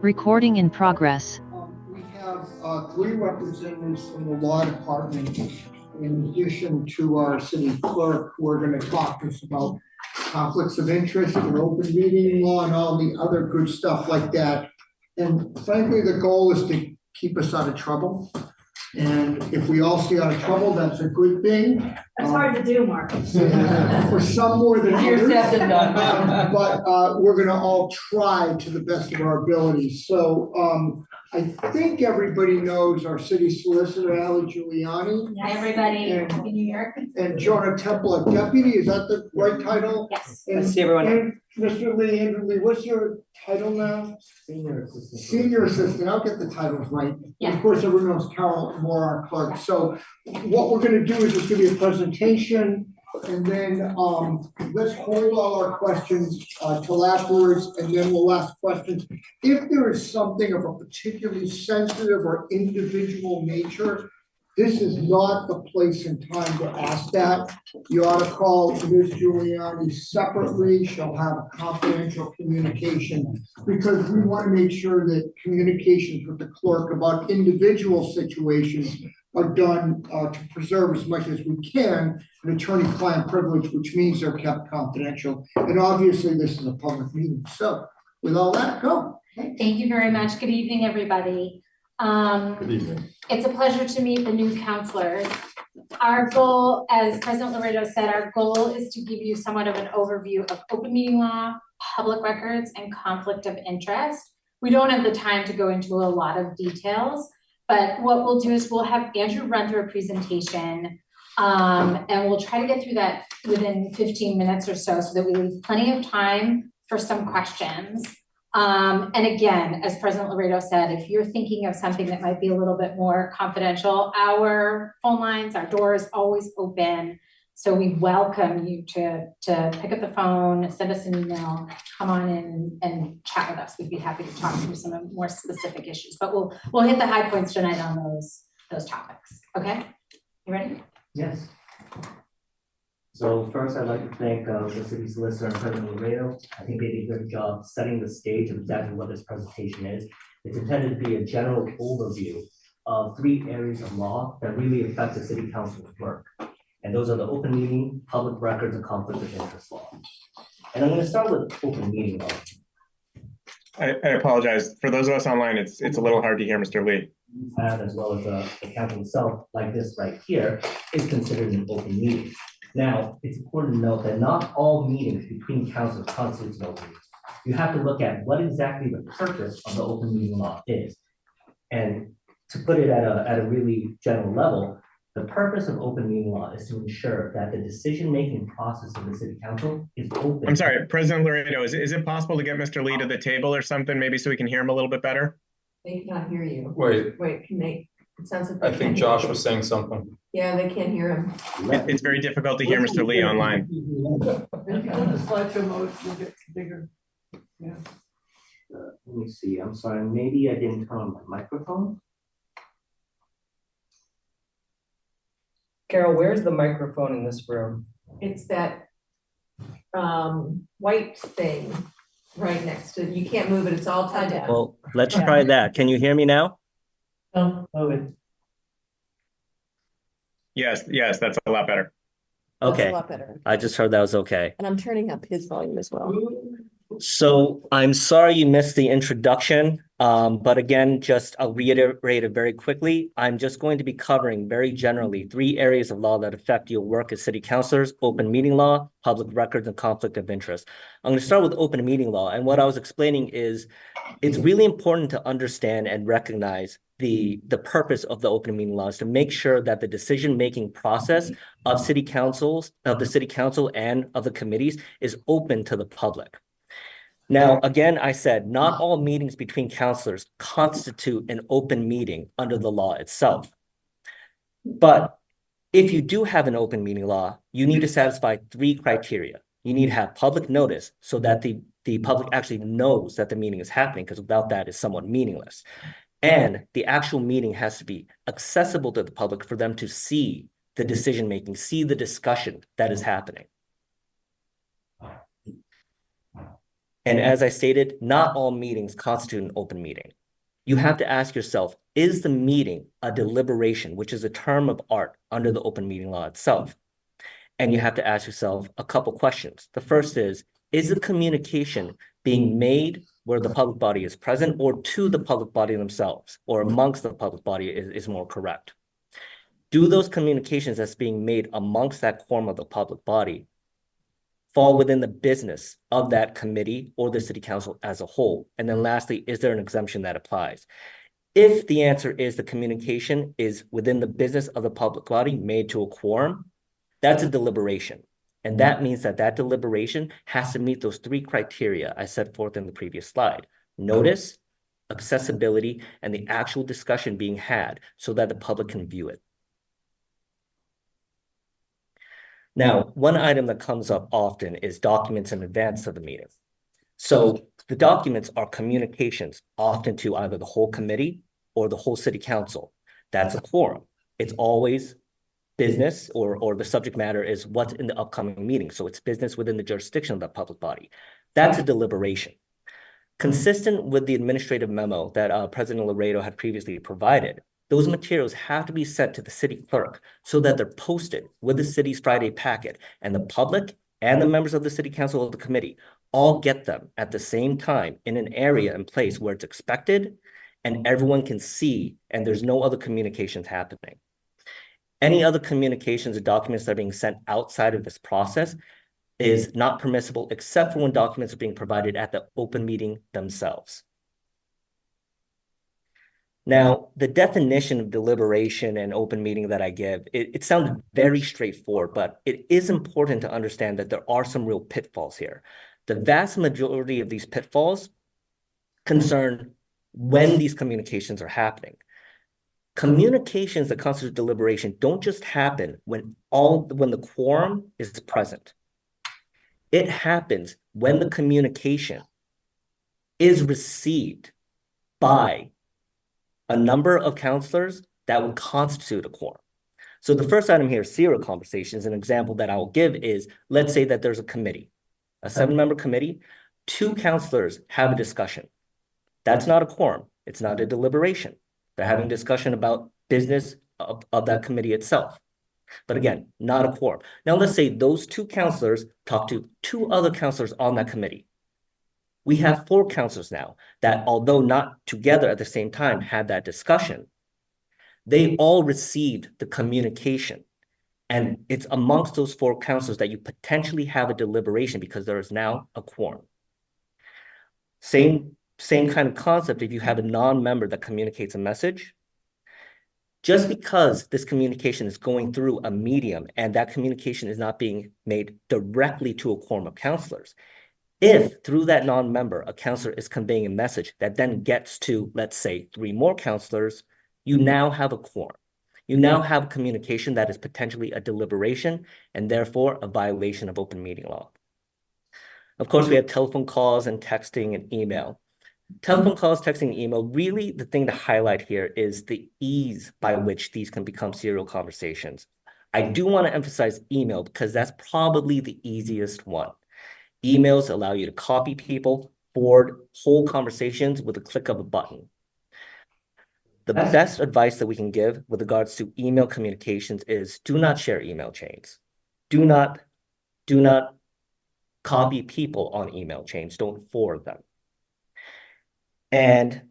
Recording in progress. We have 3 representatives from the law department, in addition to our city clerk, who are going to talk to us about conflicts of interest and open meeting law and all the other good stuff like that. And frankly, the goal is to keep us out of trouble. And if we all stay out of trouble, that's a good thing. That's hard to do, Mark. For some more than others. But we're gonna all try to the best of our abilities. So I think everybody knows our city solicitor, Ali Giuliani. Hi, everybody in New York. And Jonah Temple, deputy, is that the right title? Yes. And, see everyone. And Mr. Lee, Andrew Lee, what's your title now? Senior assistant. Senior assistant, I'll get the titles right. Yeah. Of course, everyone knows Carol Moore, our clerk. So what we're gonna do is just give you a presentation, and then let's hold all our questions till afterwards, and then we'll ask questions. If there is something of a particularly sensitive or individual nature, this is not the place and time to ask that. You ought to call Ms. Giuliani separately. She'll have a confidential communication, because we want to make sure that communications with the clerk about individual situations are done to preserve as much as we can an attorney-client privilege, which means they're kept confidential. And obviously, this is a public meeting. So with all that, go. Thank you very much. Good evening, everybody. Good evening. It's a pleasure to meet the new counselors. Our goal, as President Laredo said, our goal is to give you somewhat of an overview of open meeting law, public records, and conflict of interest. We don't have the time to go into a lot of details, but what we'll do is we'll have Andrew run through a presentation, and we'll try to get through that within 15 minutes or so that we leave plenty of time for some questions. And again, as President Laredo said, if you're thinking of something that might be a little bit more confidential, our phone lines, our door is always open. So we welcome you to pick up the phone, send us an email, come on in and chat with us. We'd be happy to talk through some more specific issues, but we'll hit the high points tonight on those topics. Okay, you ready? Yes. So first, I'd like to thank the city solicitor and President Laredo. I think they did a good job setting the stage of exactly what this presentation is. It's intended to be a general overview of 3 areas of law that really affect the city council's work. And those are the open meeting, public records, and conflict of interest law. And I'm going to start with open meeting law. I apologize. For those of us online, it's a little hard to hear Mr. Lee. As well as the council itself, like this right here, is considered an open meeting. Now, it's important to note that not all meetings between councils constitute an open meeting. You have to look at what exactly the purpose of the open meeting law is. And to put it at a really general level, the purpose of open meeting law is to ensure that the decision-making process of the city council is open. I'm sorry, President Laredo, is it possible to get Mr. Lee to the table or something, maybe so we can hear him a little bit better? They cannot hear you. Wait, Can they? It sounds like I think Josh was saying something. Yeah, they can't hear him. It's very difficult to hear Mr. Lee online. If you go to slideshow mode, you'll get bigger. Yeah. Let me see, I'm sorry, maybe I didn't turn on my microphone. Carol, where's the microphone in this room? It's that white thing right next to, you can't move it, it's all tied down. Well, let's try that. Can you hear me now? Oh, okay. Yes, that's a lot better. That's Okay, a lot better. I just heard that was okay. And I'm turning up his volume as well. So I'm sorry you missed the introduction, but again, just I'll reiterate it very quickly. I'm just going to be covering very generally 3 areas of law that affect your work as city councilors: open meeting law, public records, and conflict of interest. I'm going to start with open meeting law. And what I was explaining is it's really important to understand and recognize the purpose of the open meeting law is to make sure that the decision-making process of the city council and of the committees is open to the public. Now, again, I said not all meetings between councilors constitute an open meeting under the law itself. But if you do have an open meeting law, you need to satisfy 3 criteria. You need to have public notice so that the public actually knows that the meeting is happening, because without that, it's somewhat meaningless. And the actual meeting has to be accessible to the public for them to see the decision-making, see the discussion that is happening. And as I stated, not all meetings constitute an open meeting. You have to ask yourself, is the meeting a deliberation, which is a term of art under the open meeting law itself? And you have to ask yourself a couple questions. The first is the communication being made where the public body is present or to the public body themselves or amongst the public body is more correct? Do those communications that's being made amongst that quorum of the public body fall within the business of that committee or the city council as a whole? And then lastly, is there an exemption that applies? If the answer is the communication is within the business of the public body made to a quorum, that's a deliberation. And that means that that deliberation has to meet those three criteria I set forth in the previous slide: notice, accessibility, and the actual discussion being had so that the public can view it. Now, one item that comes up often is documents in advance of the meeting. So the documents are communications, often to either the whole committee or the whole city council. That's a quorum. It's always business or the subject matter is what's in the upcoming meeting. So it's business within the jurisdiction of the public body. That's a deliberation. Consistent with the administrative memo that President Laredo had previously provided, those materials have to be sent to the city clerk so that they're posted with the city's Friday packet, and the public and the members of the city council of the committee all get them at the same time in an area and place where it's expected and everyone can see and there's no other communications happening. Any other communications or documents that are being sent outside of this process is not permissible except for when documents are being provided at the open meeting themselves. Now, the definition of deliberation and open meeting that I give, it sounds very straightforward, but it is important to understand that there are some real pitfalls here. The vast majority of these pitfalls concern when these communications are happening. Communications that constitute deliberation don't just happen when the quorum is present. It happens when the communication is received by a number of counselors that would constitute a quorum. So the first item here, serial conversations, an example that I will give is, let's say that there's a committee, a 7-member committee, 2 counselors have a discussion. That's not a quorum. It's not a deliberation. They're having discussion about business of that committee itself. But again, not a quorum. Now let's say those 2 counselors talk to 2 other counselors on that committee. We have 4 counselors now that, although not together at the same time, had that discussion. They all received the communication. And it's amongst those 4 counselors that you potentially have a deliberation because there is now a quorum. Same kind of concept if you have a non-member that communicates a message. Just because this communication is going through a medium and that communication is not being made directly to a quorum of counselors, if through that non-member, a counselor is conveying a message that then gets to, let's say, 3 more counselors, you now have a quorum. You now have communication that is potentially a deliberation and therefore a violation of open meeting law. Of course, we have telephone calls and texting and email. Telephone calls, texting, and email, really the thing to highlight here is the ease by which these can become serial conversations. I do want to emphasize email because that's probably the easiest one. Emails allow you to copy people, forward whole conversations with a click of a button. The best advice that we can give with regards to email communications is do not share email chains. Do not copy people on email chains. Don't forward them. And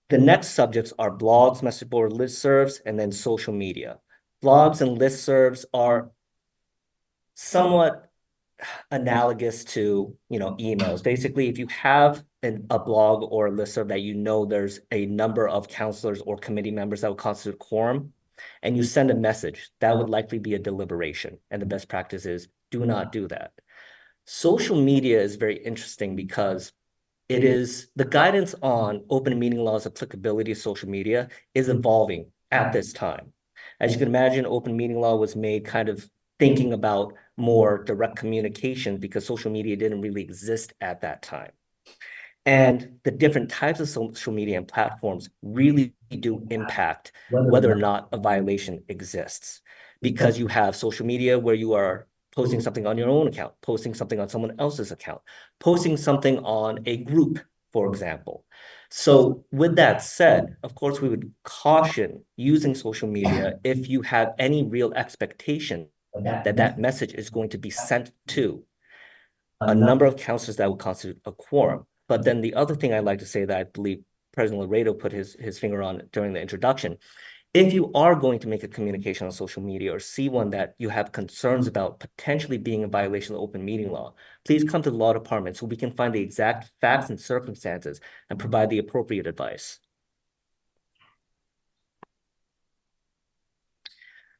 the next subjects are blogs, message board, listservs, and then social media. Blogs and listservs are somewhat analogous to, emails. Basically, if you have a blog or a listserv that there's a number of counselors or committee members that would constitute quorum, and you send a message, that would likely be a deliberation. And the best practice is do not do that. Social media is very interesting because it is the guidance on open meeting law's applicability to social media is evolving at this time. As you can imagine, open meeting law was made kind of thinking about more direct communication because social media didn't really exist at that time. And the different types of social media and platforms really do impact whether or not a violation exists. Because you have social media where you are posting something on your own account, posting something on someone else's account, posting something on a group, for example. So with that said, of course, we would caution using social media if you have any real expectation that that message is going to be sent to a number of councilors that would constitute a quorum. But then the other thing I'd like to say that I believe President Laredo put his finger on during the introduction, if you are going to make a communication on social media or see one that you have concerns about potentially being in violation of the open meeting law, please come to the law department so we can find the exact facts and circumstances and provide the appropriate advice.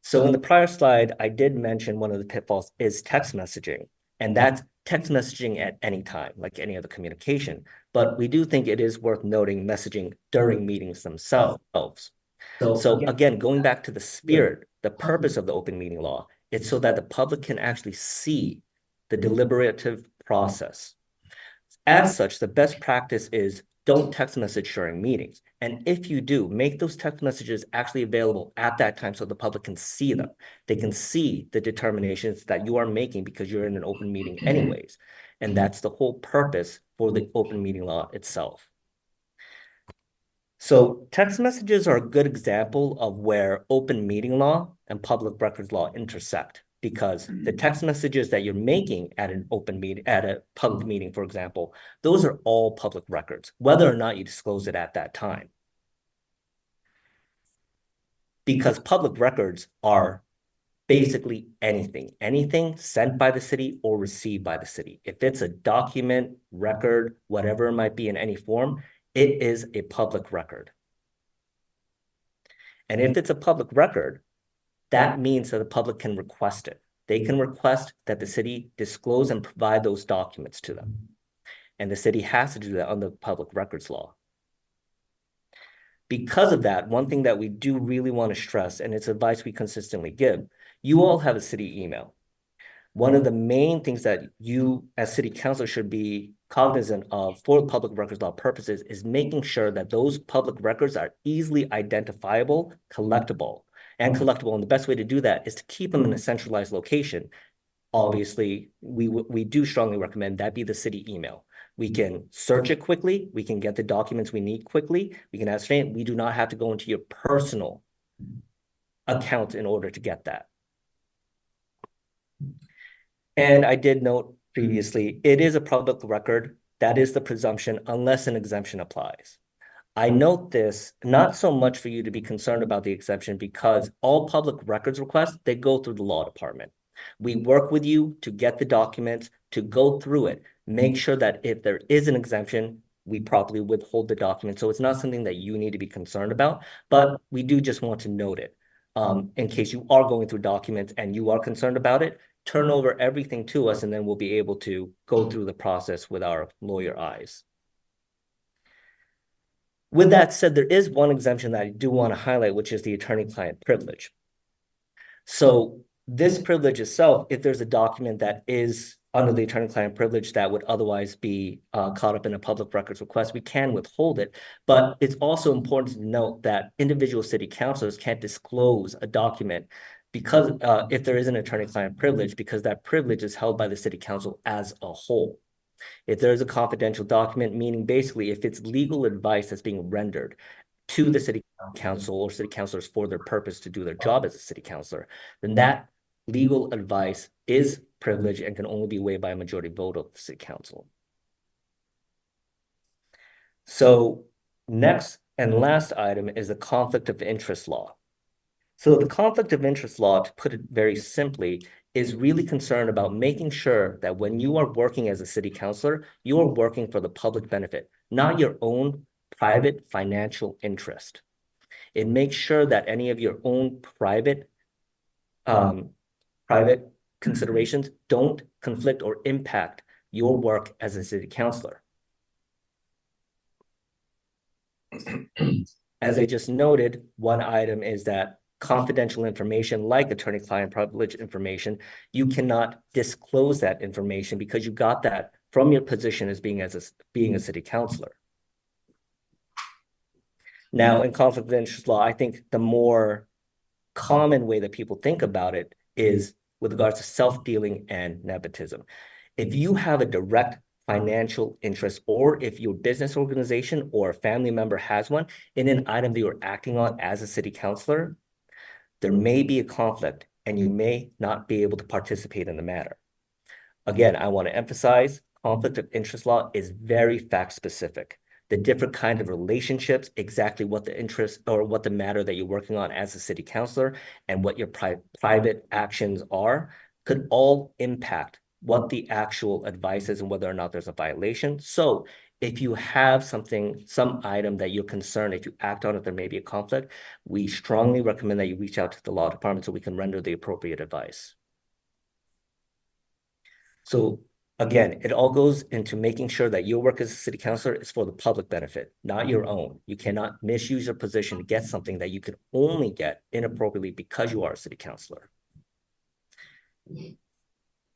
So in the prior slide, I did mention one of the pitfalls is text messaging, and that's text messaging at any time, like any other communication. But we do think it is worth noting messaging during meetings themselves. So again, going back to the spirit, the purpose of the open meeting law, it's so that the public can actually see the deliberative process. As such, the best practice is don't text message during meetings. And if you do, make those text messages actually available at that time so the public can see them. They can see the determinations that you are making because you're in an open meeting anyways. And that's the whole purpose for the open meeting law itself. So text messages are a good example of where open meeting law and public records law intersect, because the text messages that you're making at an open meeting, at a public meeting, for example, those are all public records, whether or not you disclose it at that time. Because public records are basically anything sent by the city or received by the city. If it's a document, record, whatever it might be in any form, it is a public record. And if it's a public record, that means that the public can request it. They can request that the city disclose and provide those documents to them. And the city has to do that under the public records law. Because of that, one thing that we do really want to stress, and it's advice we consistently give, you all have a city email. One of the main things that you as city council should be cognizant of for public records law purposes is making sure that those public records are easily identifiable, collectible. And the best way to do that is to keep them in a centralized location. Obviously, we do strongly recommend that be the city email. We can search it quickly. We can get the documents we need quickly. We can ascertain. We do not have to go into your personal account in order to get that. And I did note previously, it is a public record. That is the presumption unless an exemption applies. I note this not so much for you to be concerned about the exception, because all public records requests, they go through the law department. We work with you to get the documents, to go through it, make sure that if there is an exemption, we properly withhold the document. So it's not something that you need to be concerned about, but we do just want to note it. In case you are going through documents and you are concerned about it, turn over everything to us and then we'll be able to go through the process with our lawyer eyes. With that said, there is one exemption that I do want to highlight, which is the attorney-client privilege. So this privilege itself, if there's a document that is under the attorney-client privilege that would otherwise be caught up in a public records request, we can withhold it. But it's also important to note that individual city councilors can't disclose a document because if there is an attorney-client privilege, because that privilege is held by the city council as a whole. If there is a confidential document, meaning basically if it's legal advice that's being rendered to the city council or city councilors for their purpose to do their job as a city councilor, then that legal advice is privileged and can only be waived by a majority vote of the city council. So next and last item is the conflict of interest law. So the conflict of interest law, to put it very simply, is really concerned about making sure that when you are working as a city councilor, you are working for the public benefit, not your own private financial interest. It makes sure that any of your own private considerations don't conflict or impact your work as a city councilor. As I just noted, one item is that confidential information like attorney-client privilege information, you cannot disclose that information because you got that from your position as being a city councilor. Now, in conflict of interest law, I think the more common way that people think about it is with regards to self-dealing and nepotism. If you have a direct financial interest, or if your business organization or a family member has one in an item that you're acting on as a city councilor, there may be a conflict and you may not be able to participate in the matter. Again, I want to emphasize conflict of interest law is very fact specific. The different kind of relationships, exactly what the interest or what the matter that you're working on as a city councilor and what your private actions are could all impact what the actual advice is and whether or not there's a violation. So if you have something, some item that you're concerned, if you act on it, there may be a conflict, we strongly recommend that you reach out to the law department so we can render the appropriate advice. So again, it all goes into making sure that your work as a city councilor is for the public benefit, not your own. You cannot misuse your position to get something that you can only get inappropriately because you are a city councilor.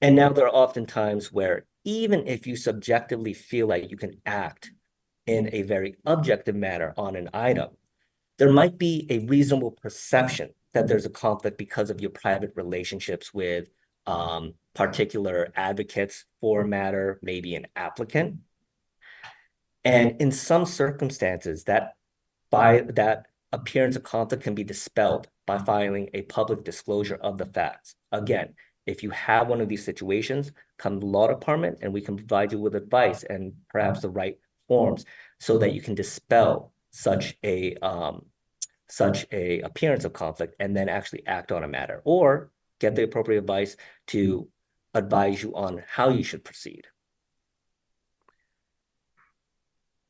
And now there are often times where even if you subjectively feel like you can act in a very objective manner on an item, there might be a reasonable perception that there's a conflict because of your private relationships with particular advocates for a matter, maybe an applicant. And in some circumstances, that appearance of conflict can be dispelled by filing a public disclosure of the facts. Again, if you have one of these situations, come to the law department and we can provide you with advice and perhaps the right forms so that you can dispel such a appearance of conflict and then actually act on a matter, or get the appropriate advice to advise you on how you should proceed.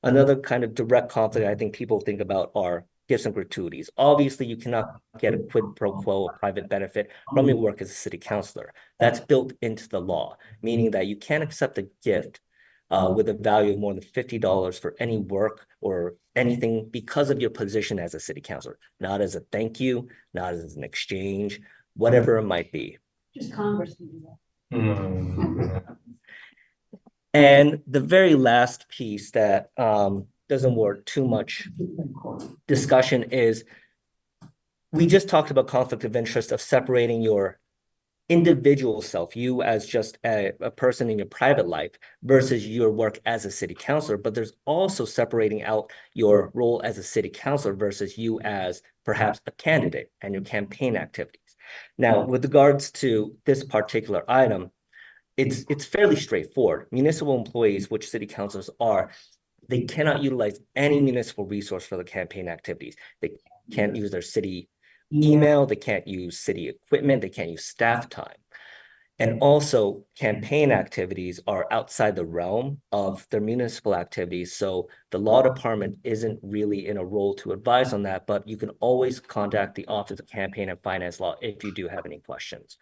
Another kind of direct conflict I think people think about are gifts and gratuities. Obviously, you cannot get a quid pro quo or private benefit from your work as a city councilor. That's built into the law, meaning that you can't accept a gift with a value of more than $50 for any work or anything because of your position as a city councilor, not as a thank you, not as an exchange, whatever it might be. Just Congress can do that. And the very last piece that doesn't warrant too much discussion is, we just talked about conflict of interest of separating your individual self, you as just a person in your private life versus your work as a city councilor, but there's also separating out your role as a city councilor versus you as perhaps a candidate and your campaign activities. Now, with regards to this particular item, it's fairly straightforward. Municipal employees, which city councilors are, they cannot utilize any municipal resource for the campaign activities. They can't use their city email, they can't use city equipment, they can't use staff time. And also, campaign activities are outside the realm of their municipal activities. So the law department isn't really in a role to advise on that, but you can always contact the Office of Campaign and Finance Law if you do have any questions.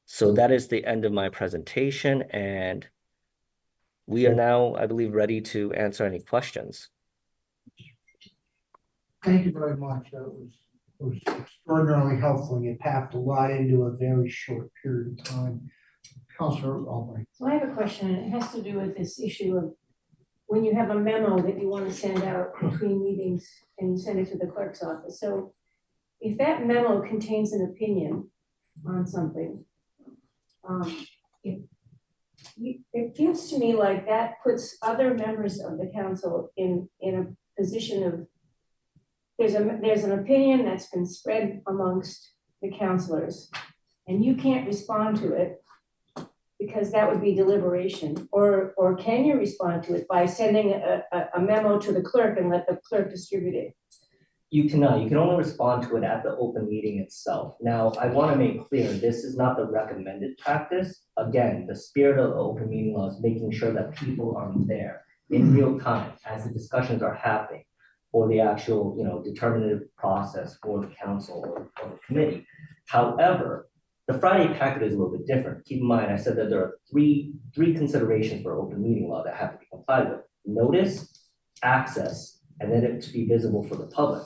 So that is the end of my presentation, and we are now, I believe, ready to answer any questions. Thank you very much. That was extraordinarily helpful. You packed a lot into a very short period of time. Councilor Albright. So I have a question, and it has to do with this issue of when you have a memo that you want to send out between meetings and you send it to the clerk's office. So if that memo contains an opinion on something, it feels to me like that puts other members of the council in a position of, there's an opinion that's been spread amongst the councilors, and you can't respond to it because that would be deliberation. Or can you respond to it by sending a memo to the clerk and let the clerk distribute it? You cannot. You can only respond to it at the open meeting itself. Now, I want to make clear, this is not the recommended practice. Again, the spirit of the open meeting law is making sure that people are there in real time as the discussions are happening for the actual, determinative process for the council or the committee. However, the Friday packet is a little bit different. Keep in mind, I said that there are three considerations for open meeting law that have to be complied with: notice, access, and then it to be visible for the public.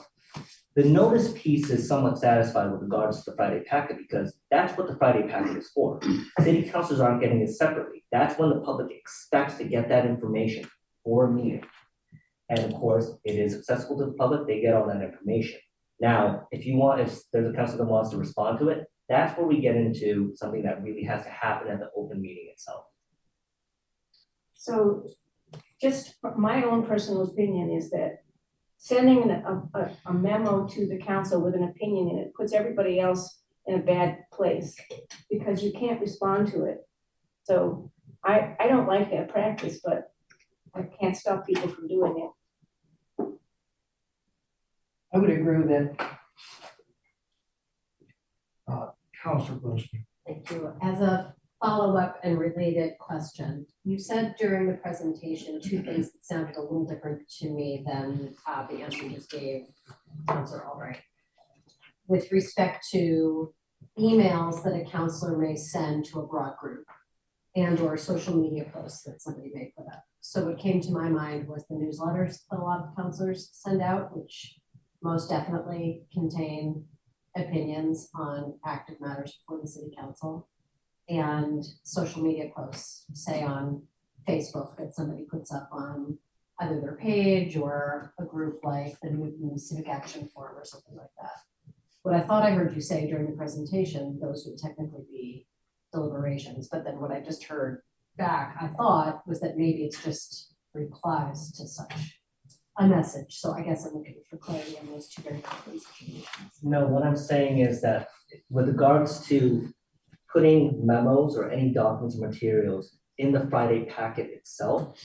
The notice piece is somewhat satisfied with regards to the Friday packet because that's what the Friday packet is for. City councilors aren't getting it separately. That's when the public expects to get that information for a meeting. And of course, it is accessible to the public. They get all that information. Now, if there's a council that wants to respond to it, That's where we get into something that really has to happen at the open meeting itself. So just my own personal opinion is that sending a memo to the council with an opinion in it puts everybody else in a bad place because you can't respond to it. So I don't like that practice, but I can't stop people from doing it. I would agree with that. Counselor Grossman. Thank you. As a follow-up and related question, you said during the presentation two things that sounded a little different to me than the answer you just gave, Councilor Albright. With respect to emails that a counselor may send to a broad group and or social media posts that somebody may put up. So what came to my mind was the newsletters that a lot of counselors send out, which most definitely contain opinions on active matters before the city council, and social media posts, say on Facebook, that somebody puts up on either their page or a group like the Newton Civic Action Forum or something like that. What I thought I heard you say during the presentation, those would technically be deliberations, but then what I just heard back, I thought, was that maybe it's just replies to such a message. So I guess I'm looking for clarity on those two very different situations. No, what I'm saying is that with regards to putting memos or any documents or materials in the Friday packet itself,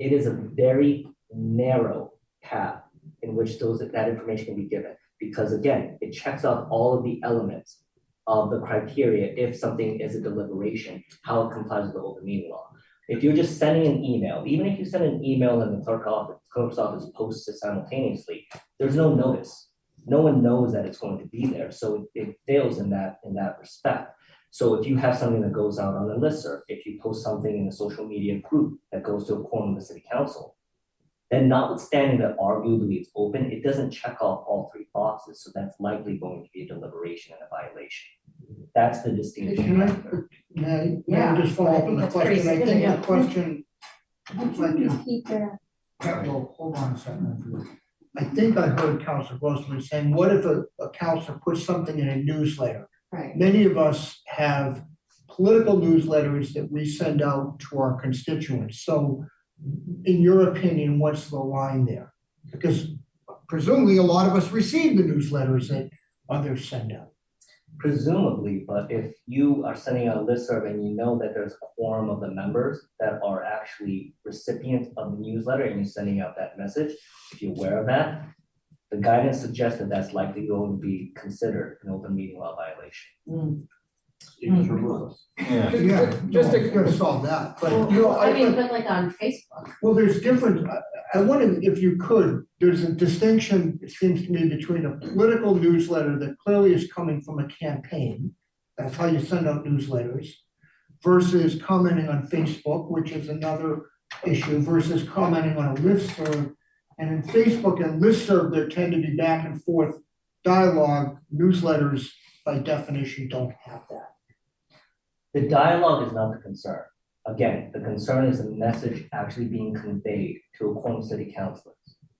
it is a very narrow path in which that information can be given. Because again, it checks off all of the elements of the criteria if something is a deliberation, how it complies with the open meeting law. If you're just sending an email, even if you send an email and the clerk's office posts it simultaneously, there's no notice. No one knows that it's going to be there, so it fails in that respect. So if you have something that goes out on the listserv, if you post something in a social media group that goes to a quorum of the city council, then notwithstanding that arguably it's open, it doesn't check off all three boxes, so that's likely going to be a deliberation and a violation. That's the distinction. May I just follow up on the question? I think the question. Could you repeat that? Yeah, well, hold on a second. I think I heard Councilor Grossman saying, what if a councilor puts something in a newsletter? Right. Many of us have political newsletters that we send out to our constituents. So in your opinion, what's the line there? Because presumably a lot of us receive the newsletters that others send out. Presumably, but if you are sending out a listserv and you know that there's a quorum of the members that are actually recipients of the newsletter and you're sending out that message, if you're aware of that, the guidance suggests that that's likely going to be considered an open meeting law violation. Yeah, just to solve that, but you know, I mean, but like on Facebook. well, there's different, I wonder if you could, there's a distinction, it seems to me, between a political newsletter that clearly is coming from a campaign, that's how you send out newsletters, versus commenting on Facebook, which is another issue, versus commenting on a listserv. And in Facebook and listserv, there tend to be back and forth dialogue. Newsletters, by definition, don't have that. The dialogue is not the concern. Again, the concern is the message actually being conveyed to a quorum of city councilors.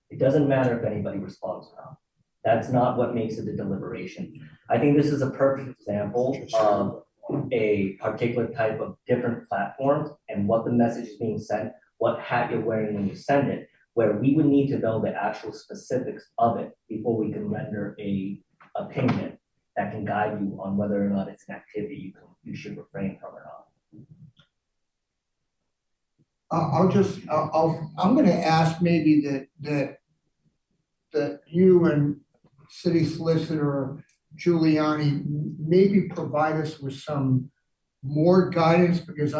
It doesn't matter if anybody responds or not. That's not what makes it a deliberation. I think this is a perfect example of a particular type of different platforms and what the message is being sent, what hat you're wearing when you send it, where we would need to know the actual specifics of it before we can render a opinion that can guide you on whether or not it's an activity you should refrain from or not. I'm gonna ask maybe that you and City Solicitor Giuliani maybe provide us with some more guidance, because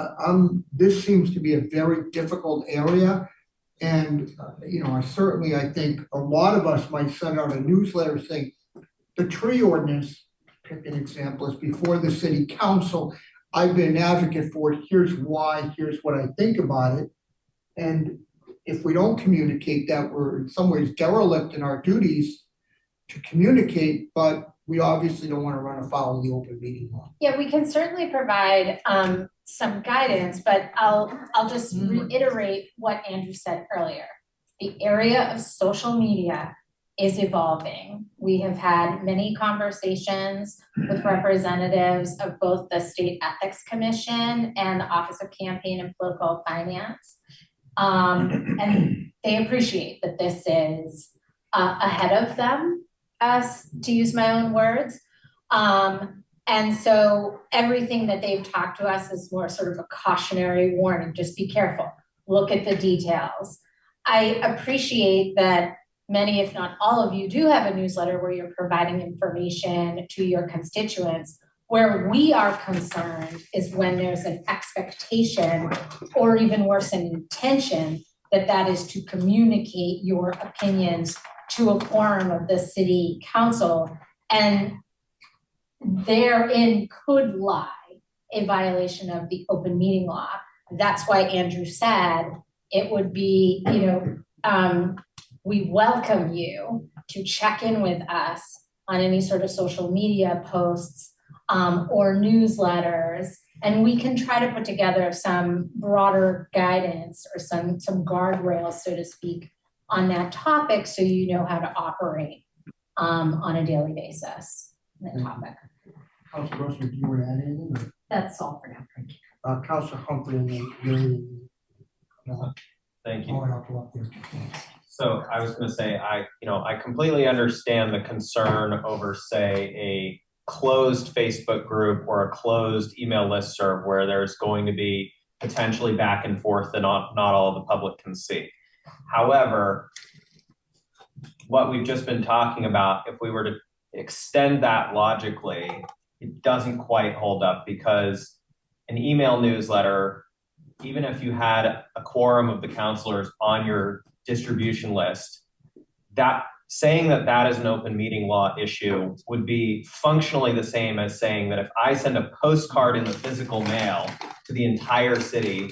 this seems to be a very difficult area. And, you know, I think a lot of us might send out a newsletter saying, the tree ordinance, pick an example, is before the city council. I've been an advocate for it. Here's why, here's what I think about it. And if we don't communicate that, we're in some ways derelict in our duties to communicate, but we obviously don't want to run afoul of the open meeting law. Yeah, we can certainly provide some guidance, but I'll just reiterate what Andrew said earlier. The area of social media is evolving. We have had many conversations with representatives of both the State Ethics Commission and the Office of Campaign and Political Finance. And they appreciate that this is ahead of them, to use my own words. And so everything that they've talked to us is more sort of a cautionary warning, just be careful, look at the details. I appreciate that many, if not all of you, do have a newsletter where you're providing information to your constituents. Where we are concerned is when there's an expectation, or even worse, an intention, that is to communicate your opinions to a quorum of the city council. And therein could lie a violation of the open meeting law. That's why Andrew said it would be, we welcome you to check in with us on any sort of social media posts or newsletters, and we can try to put together some broader guidance or some guardrails, so to speak, on that topic, so you know how to operate on a daily basis on that topic. Councilor Grossman, do you want to add anything? That's all for now. Thank you. Councilor Humphrey and then Thank you. I'll go up there. So I was going to say, I completely understand the concern over, say, a closed Facebook group or a closed email listserv where there's going to be potentially back and forth that not all the public can see. However, what we've just been talking about, if we were to extend that logically, it doesn't quite hold up, because an email newsletter, even if you had a quorum of the councilors on your distribution list, that saying that is an open meeting law issue would be functionally the same as saying that if I send a postcard in the physical mail to the entire city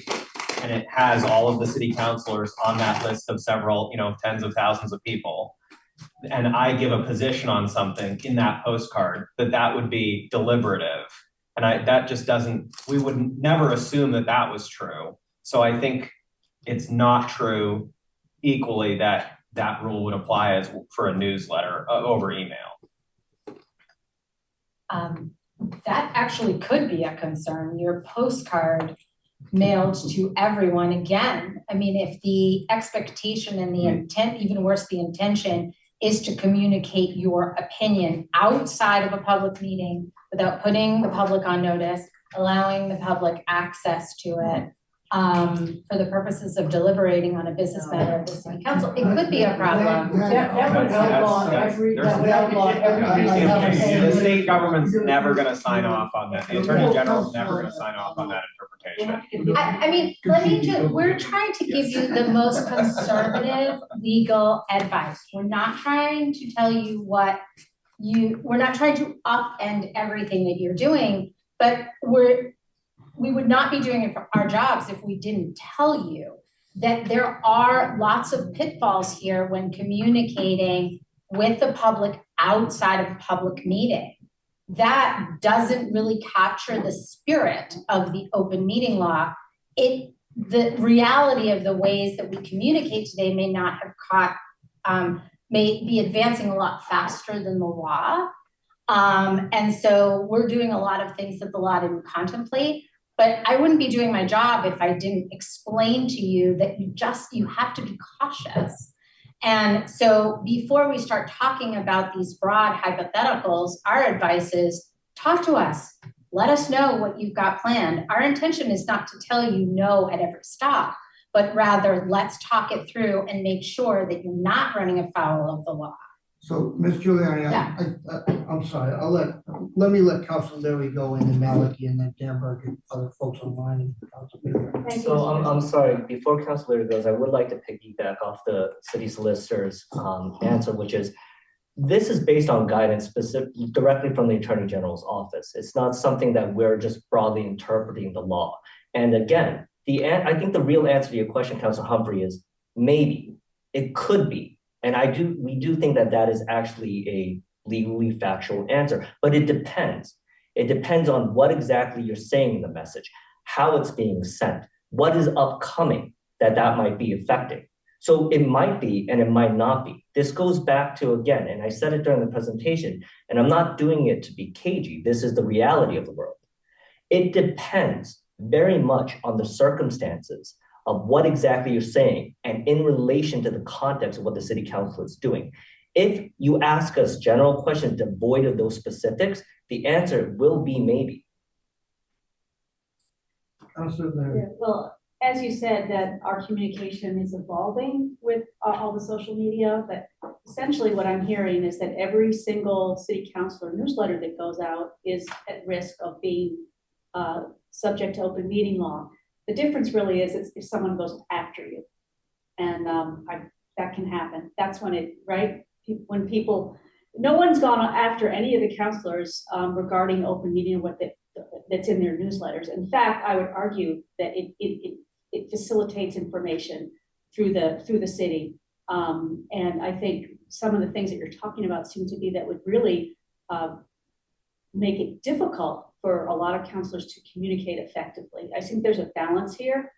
and it has all of the city councilors on that list of several, tens of thousands of people, and I give a position on something in that postcard, that would be deliberative. And that just doesn't, we would never assume that was true. So I think it's not true equally that rule would apply as for a newsletter over email. That actually could be a concern. Your postcard mailed to everyone. Again, I mean, if the expectation and the intent, even worse, the intention is to communicate your opinion outside of a public meeting without putting the public on notice, allowing the public access to it for the purposes of deliberating on a business matter of the city council, it could be a problem. That would outlaw every, that would outlaw every. The state government's never going to sign off on that. The Attorney General's never going to sign off on that interpretation. I mean, we're trying to give you the most conservative legal advice. We're not trying to tell you we're not trying to upend everything that you're doing, but we would not be doing it for our jobs if we didn't tell you that there are lots of pitfalls here when communicating with the public outside of a public meeting. That doesn't really capture the spirit of the open meeting law. The reality of the ways that we communicate today may not have may be advancing a lot faster than the law. And so we're doing a lot of things that the law didn't contemplate. But I wouldn't be doing my job if I didn't explain to you that you have to be cautious. And so before we start talking about these broad hypotheticals, our advice is talk to us. Let us know what you've got planned. Our intention is not to tell you no at every stop, but rather let's talk it through and make sure that you're not running afoul of the law. So, Ms. Giuliani, I'm sorry, let me let Councilor Leary go and then Maliki and then Danberg and other folks online. So I'm sorry, before Councilor Leary goes, I would like to piggyback off the city solicitor's answer, which is, this is based on guidance directly from the Attorney General's office. It's not something that we're just broadly interpreting the law. And again, I think the real answer to your question, Councilor Humphrey, is maybe, it could be. And we do think that is actually a legally factual answer, but it depends. It depends on what exactly you're saying in the message, how it's being sent, what is upcoming that might be affecting. So it might be and it might not be. This goes back to, again, and I said it during the presentation, and I'm not doing it to be cagey. This is the reality of the world. It depends very much on the circumstances of what exactly you're saying and in relation to the context of what the city council is doing. If you ask us general questions devoid of those specifics, the answer will be maybe. Well, as you said, that our communication is evolving with all the social media, but essentially what I'm hearing is that every single city councilor newsletter that goes out is at risk of being subject to open meeting law. The difference really is if someone goes after you, and that can happen. That's when it, right? When people, no one's gone after any of the councilors regarding open meeting and what that's in their newsletters. In fact, I would argue that it facilitates information through the city. And I think some of the things that you're talking about seem to be that would really make it difficult for a lot of councilors to communicate effectively. I think there's a balance here.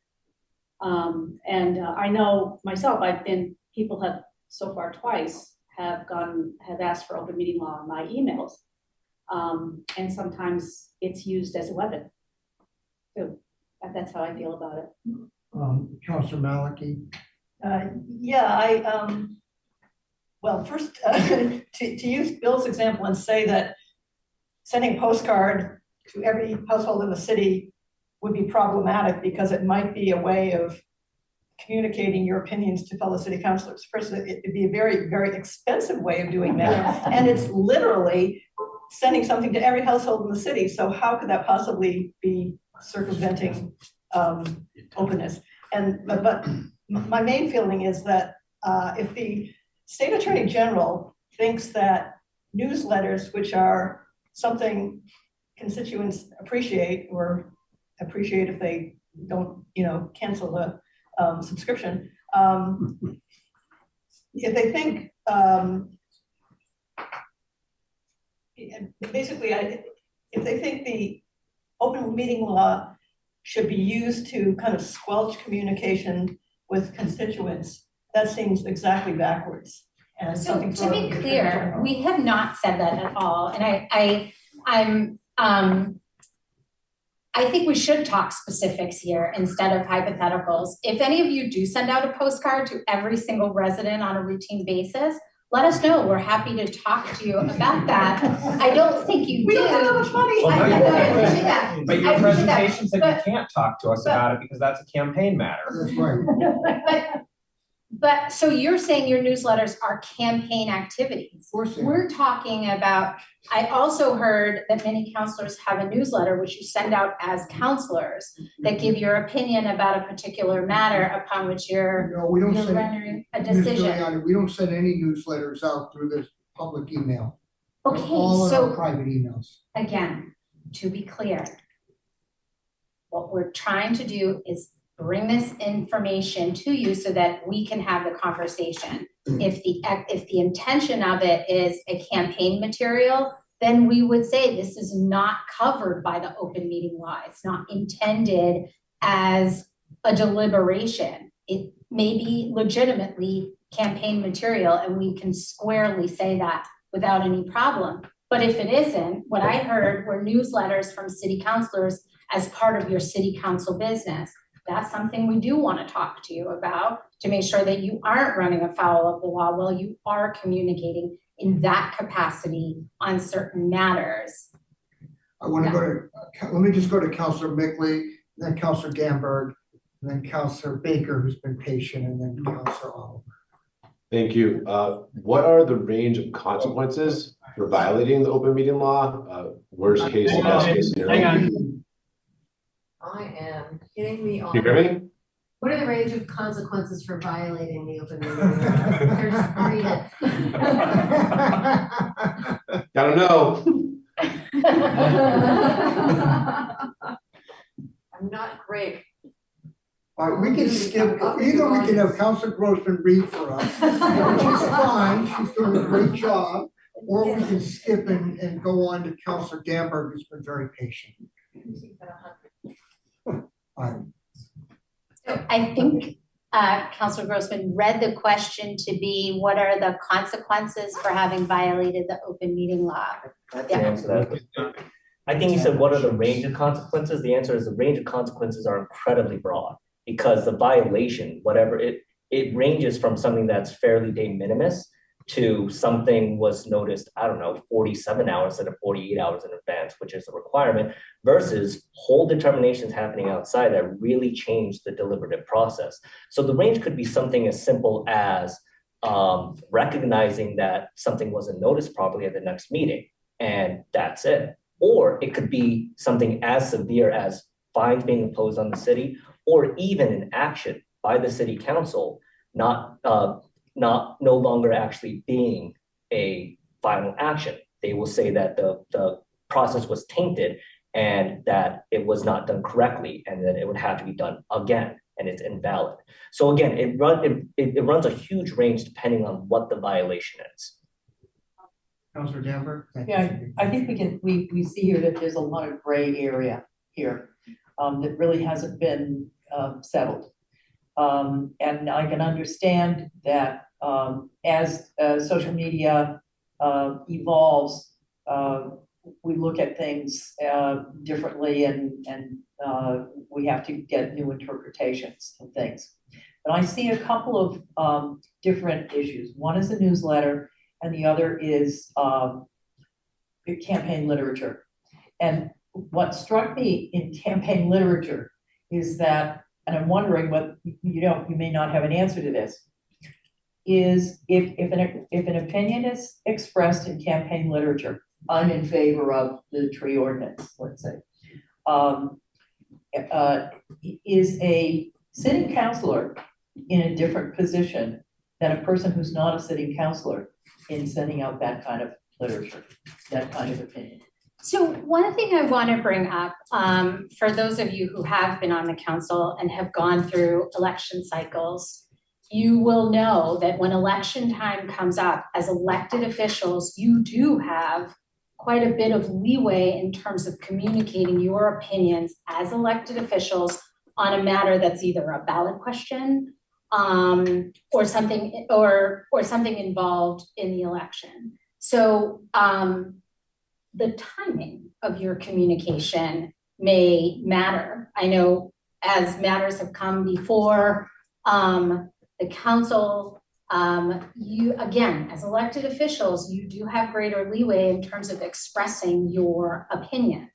And I know myself, people have so far twice have asked for open meeting law on my emails. And sometimes it's used as a weapon. So that's how I feel about it. Councilor Maliki. Well, first, to use Bill's example and say that sending a postcard to every household in the city would be problematic because it might be a way of communicating your opinions to fellow city councilors. First, it'd be a very, very expensive way of doing that. And it's literally sending something to every household in the city. So how could that possibly be circumventing openness? But my main feeling is that if the state attorney general thinks that newsletters, which are something constituents appreciate, or appreciate if they don't, cancel the subscription, if they think, if they think the open meeting law should be used to kind of squelch communication with constituents, that seems exactly backwards. And So to be clear, we have not said that at all. And I think we should talk specifics here instead of hypotheticals. If any of you do send out a postcard to every single resident on a routine basis, let us know. We're happy to talk to you about that. I don't think you do. We don't have that much money. I appreciate that. But your presentation said you can't talk to us about it because that's a campaign matter. That's right. But so you're saying your newsletters are campaign activities. We're talking about, I also heard that many councilors have a newsletter which you send out as councilors that give your opinion about a particular matter upon which you're rendering a decision. We don't send any newsletters out through this public email. Okay, all in so our private emails. Again, to be clear, what we're trying to do is bring this information to you so that we can have the conversation. If the intention of it is a campaign material, then we would say this is not covered by the open meeting law. It's not intended as a deliberation. It may be legitimately campaign material, and we can squarely say that without any problem. But if it isn't, what I heard were newsletters from city councilors as part of your city council business. That's something we do want to talk to you about to make sure that you aren't running afoul of the law while you are communicating in that capacity on certain matters. I want to go to, let me just go to Councilor Mickley, then Councilor Gamberg, and then Councilor Baker, who's been patient, and then Councilor Oliver. Thank you. What are the range of consequences for violating the open meeting law? Worst case and best case scenario. I am kidding me on. You hear me? What are the range of consequences for violating the open meeting law? There's three. Gotta know. I'm not great. All right, we can skip, either we can have Councilor Grossman read for us, which is fine, she's doing a great job, or we can skip and go on to Councilor Gamberg, who's been very patient. So I think Counselor Grossman read the question to be, what are the consequences for having violated the open meeting law? I can answer that. I think you said, what are the range of consequences? The answer is the range of consequences are incredibly broad because the violation, whatever it ranges from something that's fairly de minimis to something was noticed, I don't know, 47 hours instead of 48 hours in advance, which is a requirement, versus whole determinations happening outside that really change the deliberative process. So the range could be something as simple as recognizing that something wasn't noticed properly at the next meeting, and that's it. Or it could be something as severe as fines being imposed on the city, or even an action by the city council, no longer actually being a final action. They will say that the process was tainted and that it was not done correctly, and that it would have to be done again, and it's invalid. So again, it runs a huge range depending on what the violation is. Councilor Danforth? Yeah, I think we see here that there's a lot of gray area here that really hasn't been settled. And I can understand that as social media evolves, we look at things differently and we have to get new interpretations of things. But I see a couple of different issues. One is the newsletter, and the other is campaign literature. And what struck me in campaign literature is that, and I'm wondering what you may not have an answer to this, is if an opinion is expressed in campaign literature, I'm in favor of the tree ordinance, let's say, is a sitting councilor in a different position than a person who's not a sitting councilor in sending out that kind of literature, that kind of opinion? So one thing I want to bring up, for those of you who have been on the council and have gone through election cycles, you will know that when election time comes up, as elected officials, you do have quite a bit of leeway in terms of communicating your opinions as elected officials on a matter that's either a ballot question, or something involved in the election. So the timing of your communication may matter. I know as matters have come before the council, you, again, as elected officials, you do have greater leeway in terms of expressing your opinion.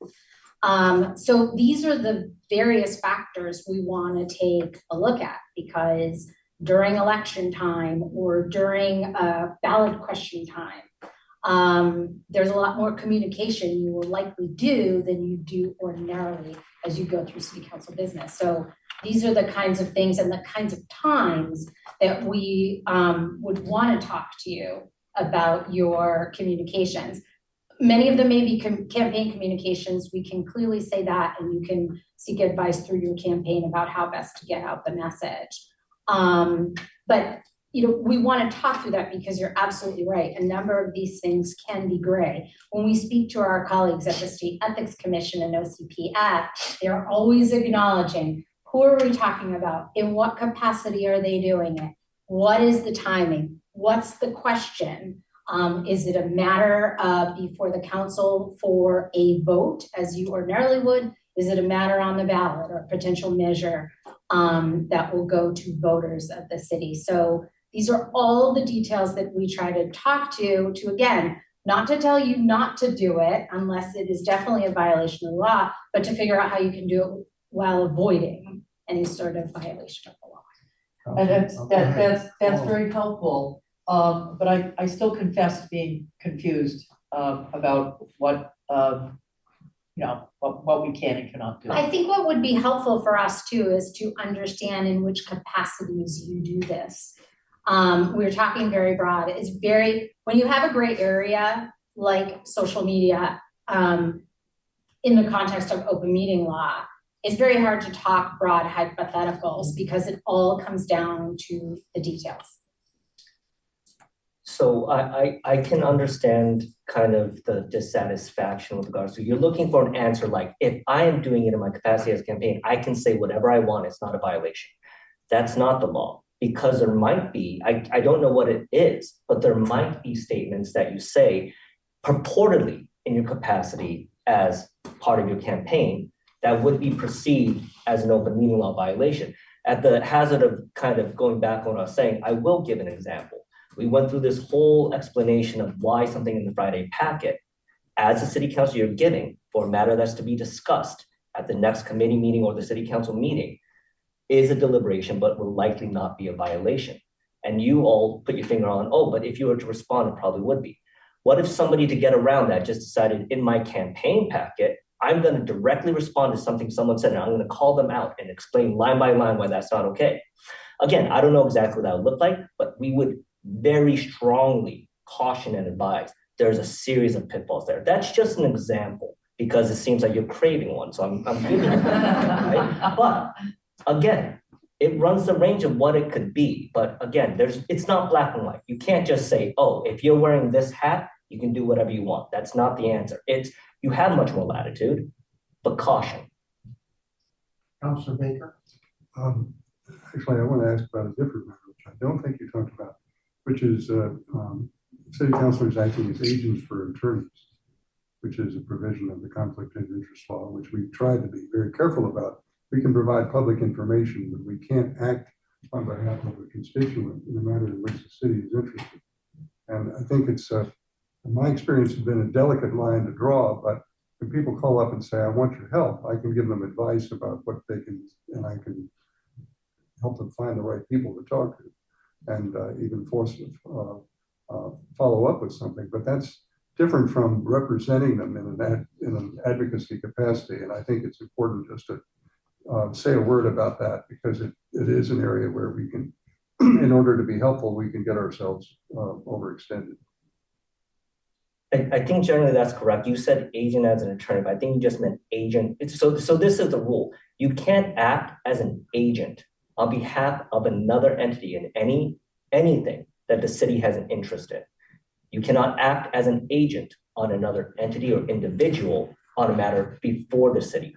So these are the various factors we want to take a look at, because during election time or during a ballot question time, there's a lot more communication you will likely do than you do ordinarily as you go through city council business. So these are the kinds of things and the kinds of times that we would want to talk to you about your communications. Many of them may be campaign communications. We can clearly say that, and you can seek advice through your campaign about how best to get out the message. But we want to talk through that because you're absolutely right. A number of these things can be gray. When we speak to our colleagues at the State Ethics Commission and OCP Act, they're always acknowledging, who are we talking about? In what capacity are they doing it? What is the timing? What's the question? Is it a matter of before the council for a vote, as you ordinarily would? Is it a matter on the ballot or a potential measure that will go to voters of the city? So these are all the details that we try to talk to again, not to tell you not to do it unless it is definitely a violation of the law, but to figure out how you can do it while avoiding any sort of violation of the law. And that's very helpful. But I still confess to being confused about what we can and cannot do. I think what would be helpful for us too is to understand in which capacities you do this. We're talking very broad. When you have a gray area like social media in the context of open meeting law, it's very hard to talk broad hypotheticals because it all comes down to the details. So I can understand kind of the dissatisfaction with regards to, you're looking for an answer like, if I am doing it in my capacity as a campaign, I can say whatever I want, it's not a violation. That's not the law, because there might be, I don't know what it is, but there might be statements that you say purportedly in your capacity as part of your campaign that would be perceived as an open meeting law violation. At the hazard of kind of going back on what I was saying, I will give an example. We went through this whole explanation of why something in the Friday packet, as a city council, you're giving for a matter that's to be discussed at the next committee meeting or the city council meeting is a deliberation, but will likely not be a violation. And you all put your finger on, oh, but if you were to respond, it probably would be. What if somebody, to get around that, just decided in my campaign packet, I'm going to directly respond to something someone said, and I'm going to call them out and explain line by line why that's not okay. Again, I don't know exactly what that would look like, but we would very strongly caution and advise. There's a series of pitfalls there. That's just an example because it seems like you're craving one. So I'm giving you that, right? But again, it runs the range of what it could be. But again, it's not black and white. You can't just say, oh, if you're wearing this hat, you can do whatever you want. That's not the answer. You have much more latitude, but caution. Councilor Baker? Actually, I want to ask about a different matter, which I don't think you talked about, which is city councilors acting as agents for attorneys, which is a provision of the conflict of interest law, which we tried to be very careful about. We can provide public information, but we can't act on behalf of a constituent in a matter in which the city is interested. And I think it's, my experience has been a delicate line to draw, but when people call up and say, I want your help, I can give them advice about what they can, and I can help them find the right people to talk to, and even force follow up with something. But that's different from representing them in an advocacy capacity. And I think it's important just to say a word about that, because it is an area where we can, in order to be helpful, we can get ourselves overextended. I think generally that's correct. You said agent as an attorney, but I think you just meant agent. So this is the rule. You can't act as an agent on behalf of another entity in anything that the city has an interest in. You cannot act as an agent on another entity or individual on a matter before the city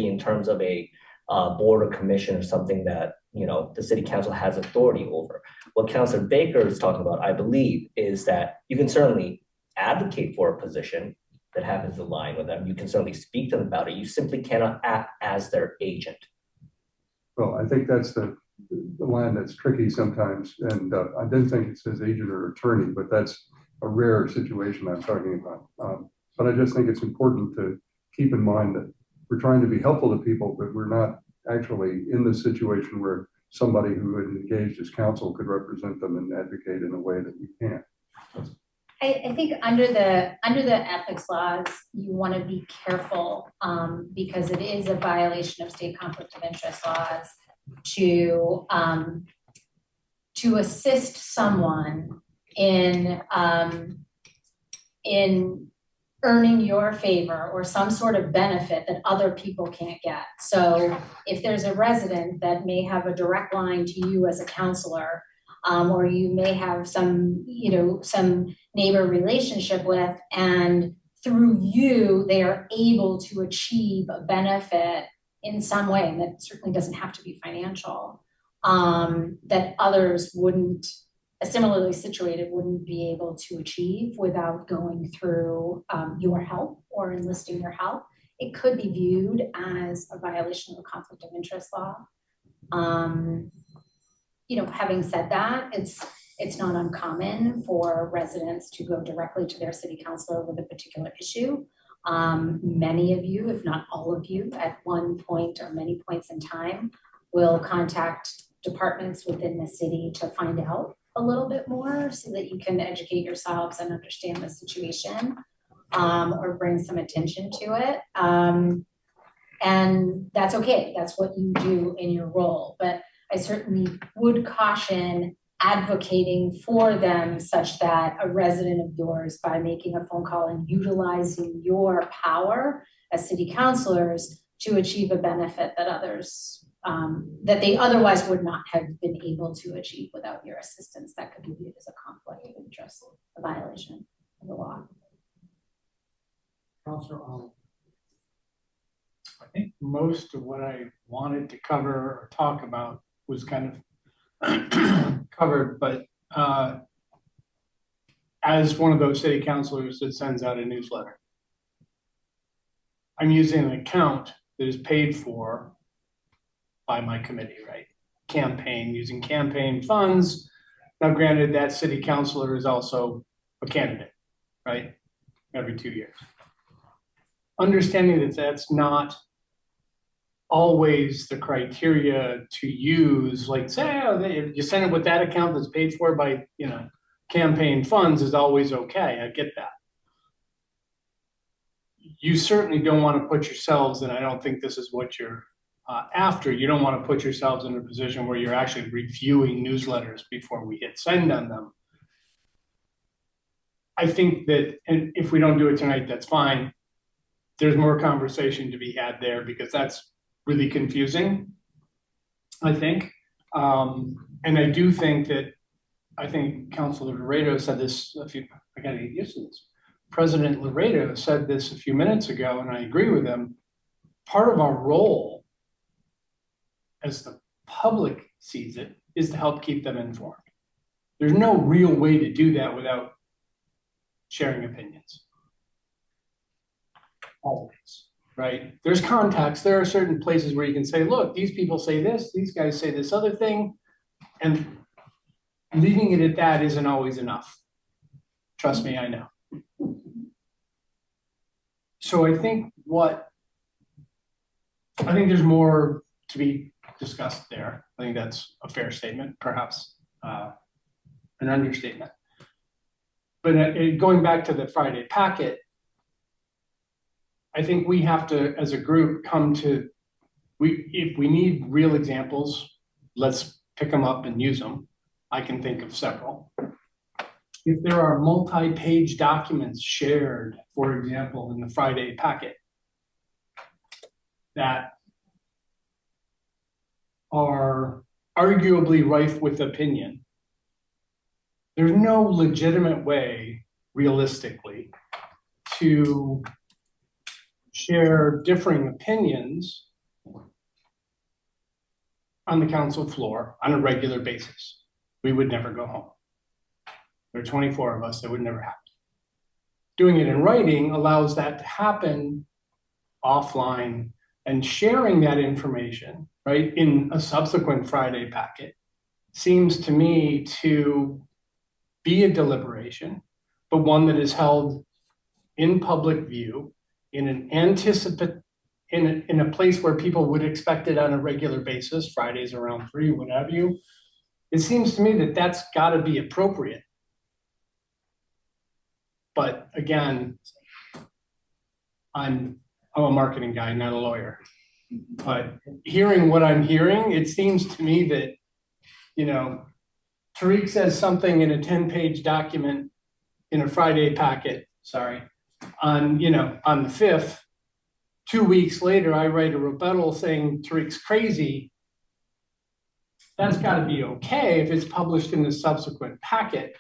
in terms of a board or commission or something that, you know, the city council has authority over. What Councilor Baker is talking about, I believe, is that you can certainly advocate for a position that happens to align with them. You can certainly speak to them about it. You simply cannot act as their agent. Well, I think that's the line that's tricky sometimes. And I didn't think it says agent or attorney, but that's a rare situation I'm talking about. But I just think it's important to keep in mind that we're trying to be helpful to people, but we're not actually in the situation where somebody who had engaged as counsel could represent them and advocate in a way that we can't. I think under the ethics laws, you want to be careful because it is a violation of state conflict of interest laws to assist someone in earning your favor or some sort of benefit that other people can't get. So if there's a resident that may have a direct line to you as a counselor, or you may have some neighbor relationship with, and through you, they are able to achieve a benefit in some way, and that certainly doesn't have to be financial, that others wouldn't, similarly situated, wouldn't be able to achieve without going through your help or enlisting your help. It could be viewed as a violation of the conflict of interest law. Having said that, it's not uncommon for residents to go directly to their city councilor with a particular issue. Many of you, if not all of you, at one point or many points in time, will contact departments within the city to find out a little bit more so that you can educate yourselves and understand the situation, or bring some attention to it. And that's okay. That's what you do in your role. But I certainly would caution advocating for them such that a resident of yours, by making a phone call and utilizing your power as city councilors to achieve a benefit that others, that they otherwise would not have been able to achieve without your assistance, that could be viewed as a conflict of interest, a violation of the law. Councilor Olive. I think most of what I wanted to cover or talk about was kind of covered, but as one of those city councilors that sends out a newsletter, I'm using an account that is paid for by my committee, right? Campaign, using campaign funds. Now, granted, that city councilor is also a candidate, right? Every 2 years. Understanding that that's not always the criteria to use, like say, oh, you send it with that account that's paid for by, you know, campaign funds is always okay. I get that. You certainly don't want to put yourselves, and I don't think this is what you're after, you don't want to put yourselves in a position where you're actually reviewing newsletters before we hit send on them. I think that, and if we don't do it tonight, that's fine. There's more conversation to be had there because that's really confusing, I think. And I do think that, I think Councilor Laredo said this I gotta get used to this. President Laredo said this a few minutes ago, and I agree with him. Part of our role as the public sees it is to help keep them informed. There's no real way to do that without sharing opinions. Always, right? There's contacts. There are certain places where you can say, look, these people say this, these guys say this other thing, and leaving it at that isn't always enough. Trust me, I know. So I think there's more to be discussed there. I think that's a fair statement, perhaps an understatement. But going back to the Friday packet, I think we have to, as a group, come to, if we need real examples, let's pick them up and use them. I can think of several. If there are multi-page documents shared, for example, in the Friday packet that are arguably rife with opinion, there's no legitimate way, realistically, to share differing opinions on the council floor on a regular basis. We would never go home. There are 24 of us, that would never happen. Doing it in writing allows that to happen offline, and sharing that information, right, in a subsequent Friday packet seems to me to be a deliberation, but one that is held in public view, in an in a place where people would expect it on a regular basis, Fridays around 3, what have you. It seems to me that that's got to be appropriate. But again, I'm a marketing guy, not a lawyer. But hearing what I'm hearing, it seems to me that, you know, Tariq says something in a 10-page document in a Friday packet, on, you know, on the 5th. 2 weeks later, I write a rebuttal saying Tariq's crazy. That's got to be okay if it's published in the subsequent packet.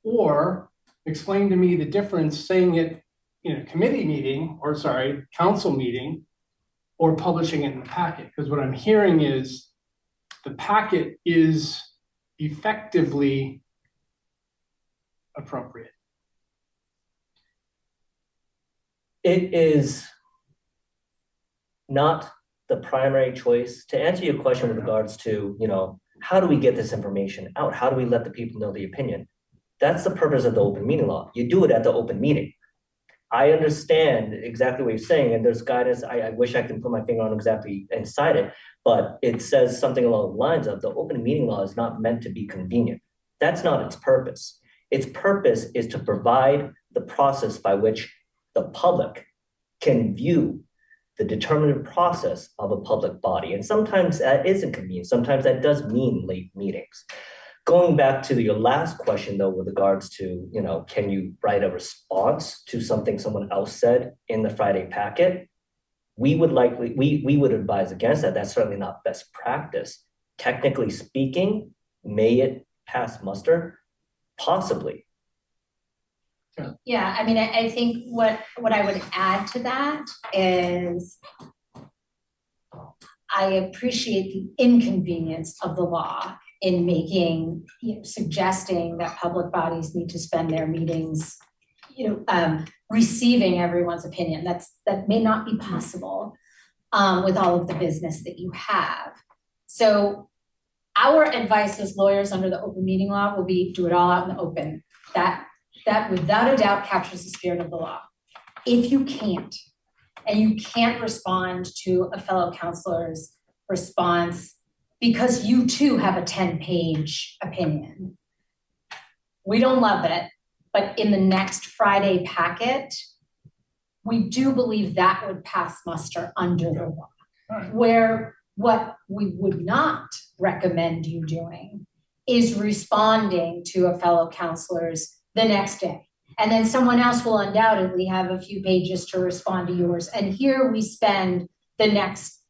Or explain to me the difference saying it in a committee meeting, or council meeting, or publishing it in the packet. Because what I'm hearing is the packet is effectively appropriate. It is not the primary choice. To answer your question with regards to, you know, how do we get this information out? How do we let the people know the opinion? That's the purpose of the open meeting law. You do it at the open meeting. I understand exactly what you're saying, and there's guidance. I wish I could put my finger on exactly inside it, but it says something along the lines of the open meeting law is not meant to be convenient. That's not its purpose. Its purpose is to provide the process by which the public can view the determinative process of a public body. And sometimes that isn't convenient. Sometimes that does mean late meetings. Going back to your last question, though, with regards to, you know, can you write a response to something someone else said in the Friday packet? We would advise against that. That's certainly not best practice. Technically speaking, may it pass muster? Possibly. Yeah, I mean, I think what I would add to that is I appreciate the inconvenience of the law in making, suggesting that public bodies need to spend their meetings, receiving everyone's opinion. That may not be possible with all of the business that you have. So our advice as lawyers under the open meeting law will be do it all out in the open. That without a doubt captures the spirit of the law. If you can't, and you can't respond to a fellow counselor's response because you too have a 10-page opinion, we don't love it, but in the next Friday packet, we do believe that would pass muster under the law. Where what we would not recommend you doing is responding to a fellow counselor's the next day. And then someone else will undoubtedly have a few pages to respond to yours. And here we spend the next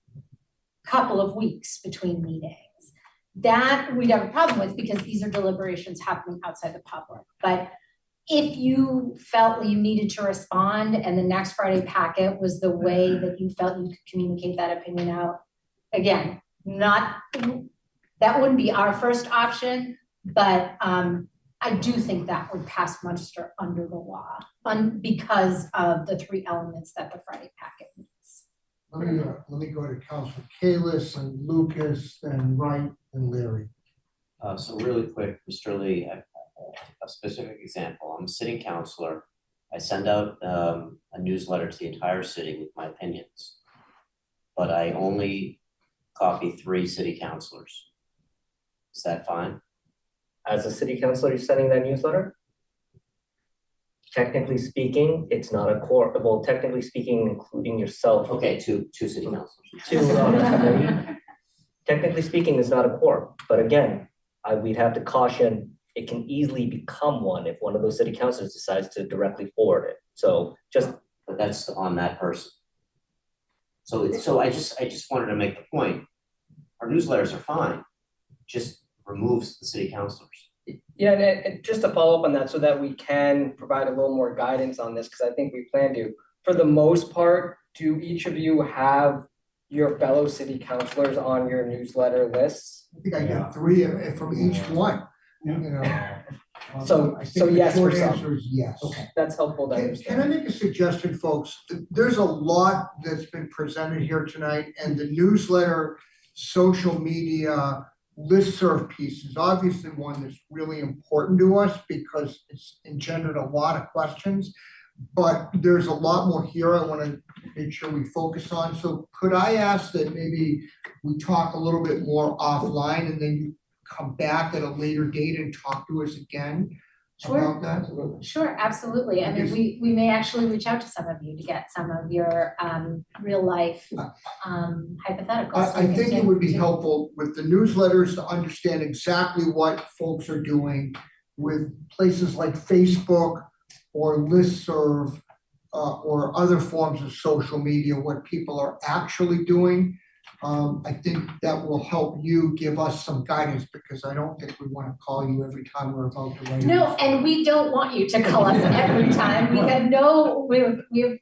couple of weeks between meetings. That we'd have a problem with because these are deliberations happening outside the public. But if you felt you needed to respond and the next Friday packet was the way that you felt you could communicate that opinion out, again, that wouldn't be our first option, but I do think that would pass muster under the law because of the three elements that the Friday packet needs. Let me go to Councilor Kalis and Lucas, then Wright and Larry. So really quick, Mr. Lee, a specific example. I'm a sitting councilor. I send out a newsletter to the entire city with my opinions, but I only copy 3 city councilors. Is that fine? As a city councilor, you're sending that newsletter? Technically speaking, it's not a core. Well, technically speaking, including yourself. Okay, two city councilors. Technically speaking, it's not a core. But again, we'd have to caution it can easily become one if one of those city councilors decides to directly forward it. So but that's on that person. So I just wanted to make the point. Our newsletters are fine. Just removes the city councilors. Yeah, and just to follow up on that so that we can provide a little more guidance on this, because I think we plan to. For the most part, do each of you have your fellow city councilors on your newsletter lists? I think I get 3 from each one. So the yes, short for some. answer is yes. Okay, that's helpful to understand. Can I make a suggestion, folks? There's a lot that's been presented here tonight, and the newsletter, social media, listserv piece is obviously one that's really important to us because it's engendered a lot of questions, but there's a lot more here I want to make sure we focus on. So could I ask that maybe we talk a little bit more offline and then you come back at a later date and talk to us again about that? Sure, absolutely. I mean, we may actually reach out to some of you to get some of your real life hypotheticals. I think it would be helpful with the newsletters to understand exactly what folks are doing with places like Facebook or listserv or other forms of social media, what people are actually doing. I think that will help you give us some guidance because I don't think we want to call you every time we're about to write. No, and we don't want you to call us every time. We have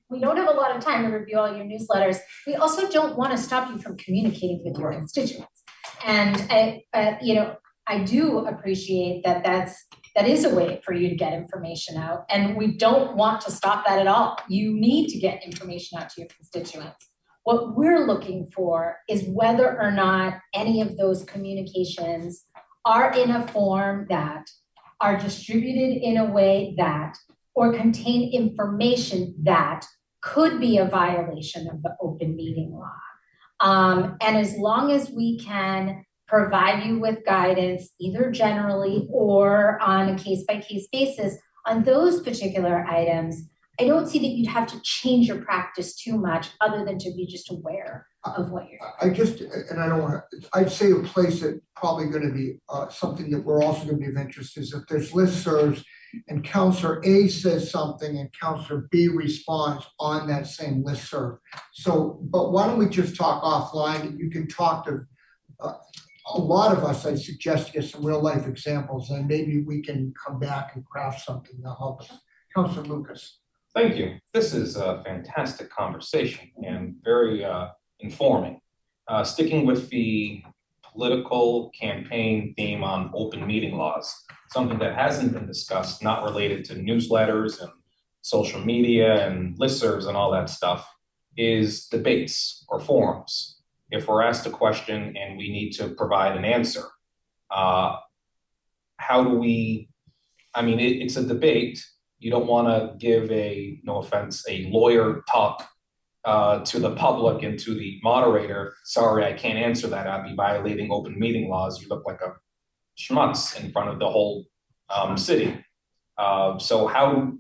we don't have a lot of time to review all your newsletters. We also don't want to stop you from communicating with your constituents. And I do appreciate that is a way for you to get information out, and we don't want to stop that at all. You need to get information out to your constituents. What we're looking for is whether or not any of those communications are in a form that are distributed in a way that or contain information that could be a violation of the open meeting law. And as long as we can provide you with guidance, either generally or on a case-by-case basis on those particular items, I don't see that you'd have to change your practice too much other than to be just aware of what you're doing. I'd say a place that probably going to be something that we're also going to be of interest is if there's listservs and Counselor A says something and Counselor B responds on that same listserv. So, but why don't we just talk offline? You can talk to a lot of us. I suggest to get some real life examples and maybe we can come back and craft something that'll help us. Counselor Lucas. Thank you. This is a fantastic conversation and very informing. sticking with the political campaign theme on open meeting laws, something that hasn't been discussed, not related to newsletters and social media and listservs and all that stuff, is debates or forums. If we're asked a question and we need to provide an answer, how do we, I mean, it's a debate. You don't want to give a, no offense, a lawyer talk to the public and to the moderator. Sorry, I can't answer that. I'd be violating open meeting laws. You look like a schmutz in front of the whole city. So how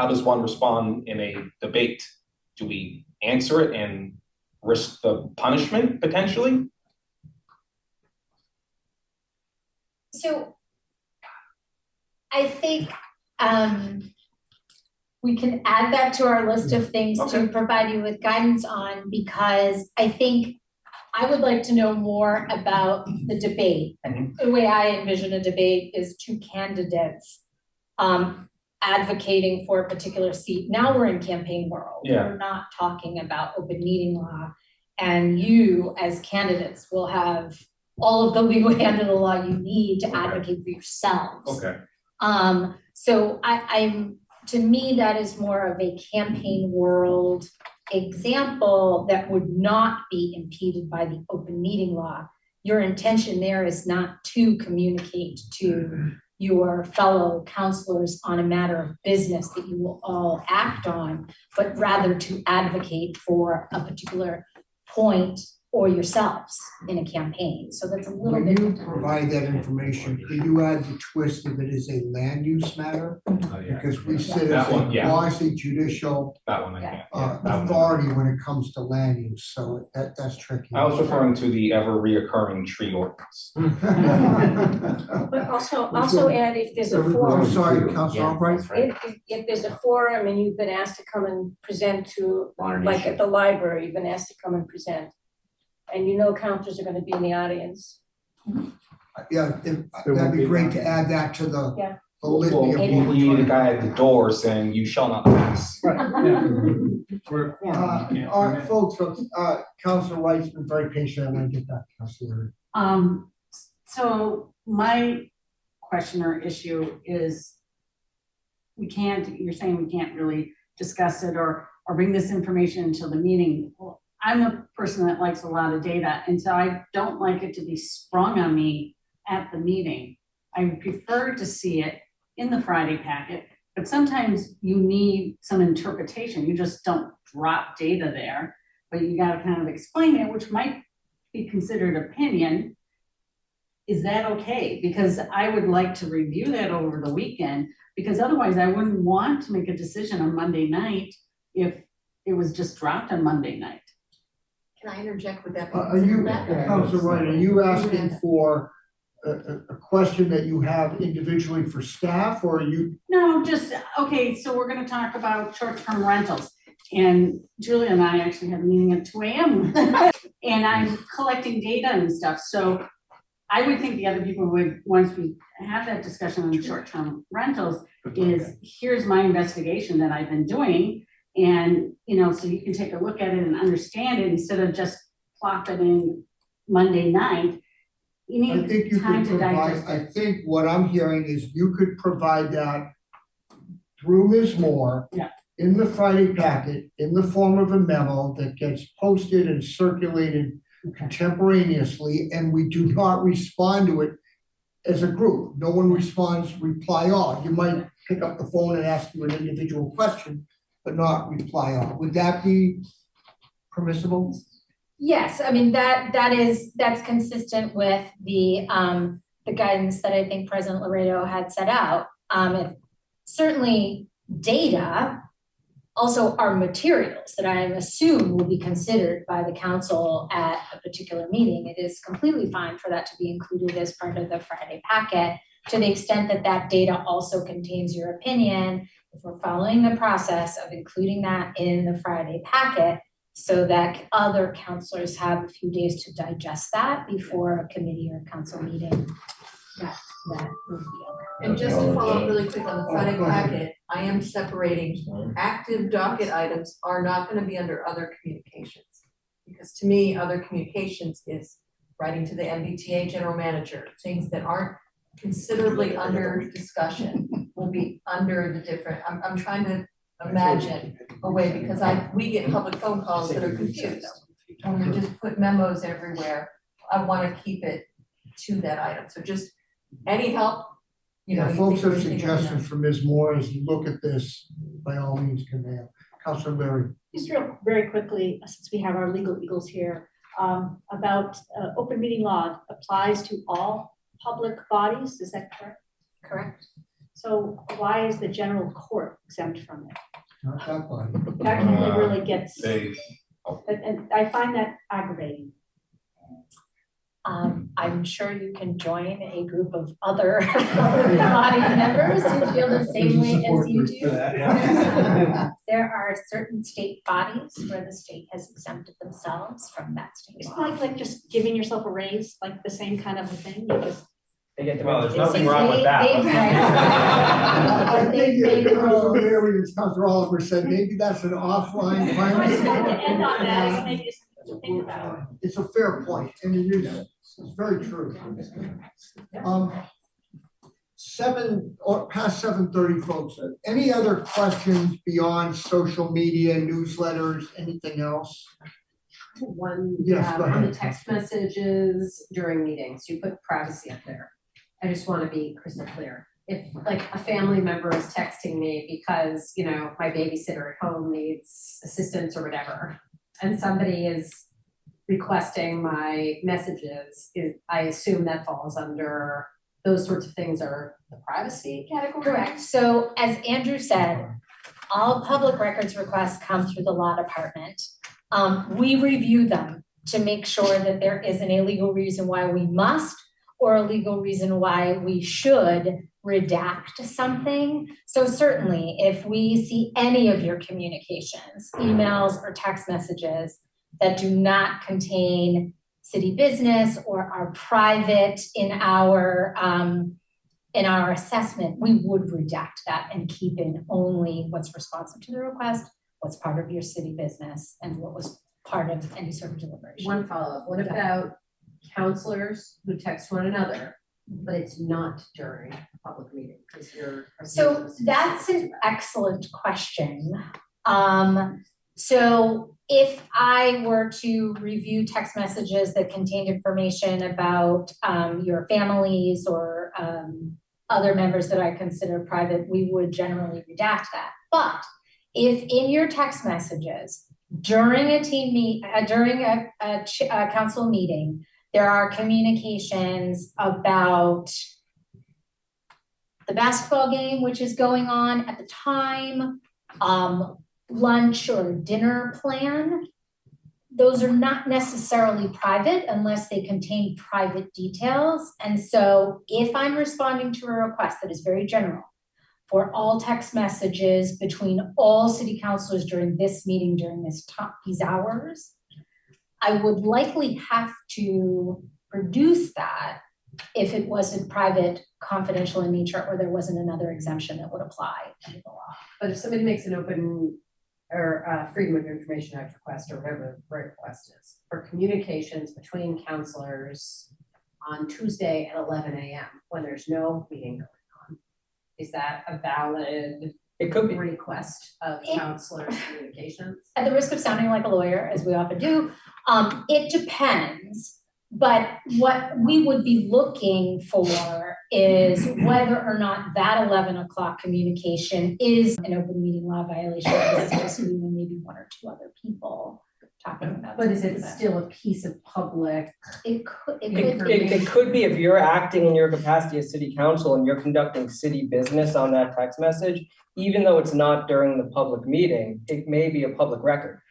does one respond in a debate? Do we answer it and risk the punishment potentially? So I think we can add that to our list of things to provide you with guidance on, because I think I would like to know more about the debate. The way I envision a debate is two candidates advocating for a particular seat. Now we're in campaign world. We're not talking about open meeting law, and you as candidates will have all of the legal hand of the law you need to advocate for yourselves. So to me, that is more of a campaign world example that would not be impeded by the open meeting law. Your intention there is not to communicate to your fellow counselors on a matter of business that you will all act on, but rather to advocate for a particular point or yourselves in a campaign. So that's a little bit. When you provide that information, could you add the twist if it is a land use matter? Because we sit as a quasi judicial authority when it comes to land use, so that's tricky. I was referring to the ever reoccurring tree ordinance. But also add if there's a forum. I'm sorry, Councilor Albright. If there's a forum and you've been asked to come and present to, like at the library, you've been asked to come and present, and you know counselors are going to be in the audience. Yeah, that'd be great to add that to the litany of Well, you need a guy at the door saying, "You shall not pass." All right, folks, Councilor White's been very patient. I want to get that, Councilor. So my question or issue is, you're saying we can't really discuss it or bring this information until the meeting. Well, I'm a person that likes a lot of data, and so I don't like it to be sprung on me at the meeting. I prefer to see it in the Friday packet, but sometimes you need some interpretation. You just don't drop data there, but you got to kind of explain it, which might be considered opinion. Is that okay? Because I would like to review that over the weekend, because otherwise I wouldn't want to make a decision on Monday night if it was just dropped on Monday night. Can I interject with that? Councilor Wright, are you asking for a question that you have individually for staff, or are you? No, just, okay, so we're gonna talk about short-term rentals. And Julia and I actually have a meeting at 2 a.m. and I'm collecting data and stuff. So I would think the other people would, once we have that discussion on short-term rentals, is here's my investigation that I've been doing. And, so you can take a look at it and understand it instead of just plop it in Monday night. You need time to digest it. I think what I'm hearing is you could provide that through Ms. Moore in the Friday packet in the form of a memo that gets posted and circulated contemporaneously, and we do not respond to it as a group. No one responds, reply all. You might pick up the phone and ask you an individual question, but not reply all. Would that be permissible? Yes, I mean, that's consistent with the guidance that I think President Laredo had set out. Certainly data also are materials that I assume will be considered by the council at a particular meeting. It is completely fine for that to be included as part of the Friday packet, to the extent that that data also contains your opinion. If we're following the process of including that in the Friday packet, so that other counselors have a few days to digest that before a committee or council meeting, that would be okay. And just to follow up really quick on the Friday packet, I am separating active docket items are not going to be under other communications. Because to me, other communications is writing to the MBTA general manager, things that aren't considerably under discussion will be under the different, I'm trying to imagine a way, because we get public phone calls that are confused. And we just put memos everywhere. I wanna keep it to that item, so just any help, you know. Yeah, you folks think have we can suggestions from Ms. Moore as you look at this, by all means can have. Councilor Larry. Just real, very quickly, since we have our legal eagles here, about open meeting law applies to all public bodies, is that correct? Correct. So why is the general court exempt from it? Not that body. That only really gets, They, and I find that aggravating. I'm sure you can join a group of other body members who feel the same way as you do. There are certain state bodies where the state has exempted themselves from that state It's law. not like just giving yourself a raise, like the same kind of a thing, you just. They get to. Well, there's nothing wrong with that. I think made the rules. Councilor Larry, as Councilor Oliver said, maybe that's an offline. I just wanted to end on that, so maybe just to think about it. It's a fair point, and it is, it's very true. Past 7:30, folks. Any other questions beyond social media, newsletters, anything else? One, Yes, go on ahead. the text messages during meetings, you put privacy up there. I just want to be crystal clear. If like a family member is texting me because, you know, my babysitter at home needs assistance or whatever, and somebody is requesting my messages, I assume that falls under those sorts of things are the privacy category? Correct. So as Andrew said, all public records requests come through the law department. We review them to make sure that there isn't a legal reason why we must or a legal reason why we should redact something. So certainly if we see any of your communications, emails or text messages that do not contain city business or are private in our assessment, we would redact that and keep in only what's responsive to the request, what's part of your city business, and what was part of any sort of deliberation. One follow-up, what about counselors who text one another, but it's not during a public meeting? Because you're. So that's an excellent question. So if I were to review text messages that contained information about your families or other members that I consider private, we would generally redact that. But if in your text messages during a council meeting, there are communications about the basketball game, which is going on at the time, lunch or dinner plan, those are not necessarily private unless they contain private details. And so if I'm responding to a request that is very general for all text messages between all city councilors during this meeting, during these hours, I would likely have to produce that if it wasn't private, confidential in nature, or there wasn't another exemption that would apply under the law. But if somebody makes an open or Freedom of Information Act request or whatever the request is for communications between counselors on Tuesday at 11 a.m. when there's no meeting going on, is that a valid request of counselors' communications? At the risk of sounding like a lawyer, as we often do, it depends. But what we would be looking for is whether or not that 11 o'clock communication is an open meeting law violation. It's just me and maybe one or two other people talking about. But is it still a piece of public? It could be if you're acting in your capacity as city council and you're conducting city business on that text message, even though it's not during the public meeting, it may be a public record.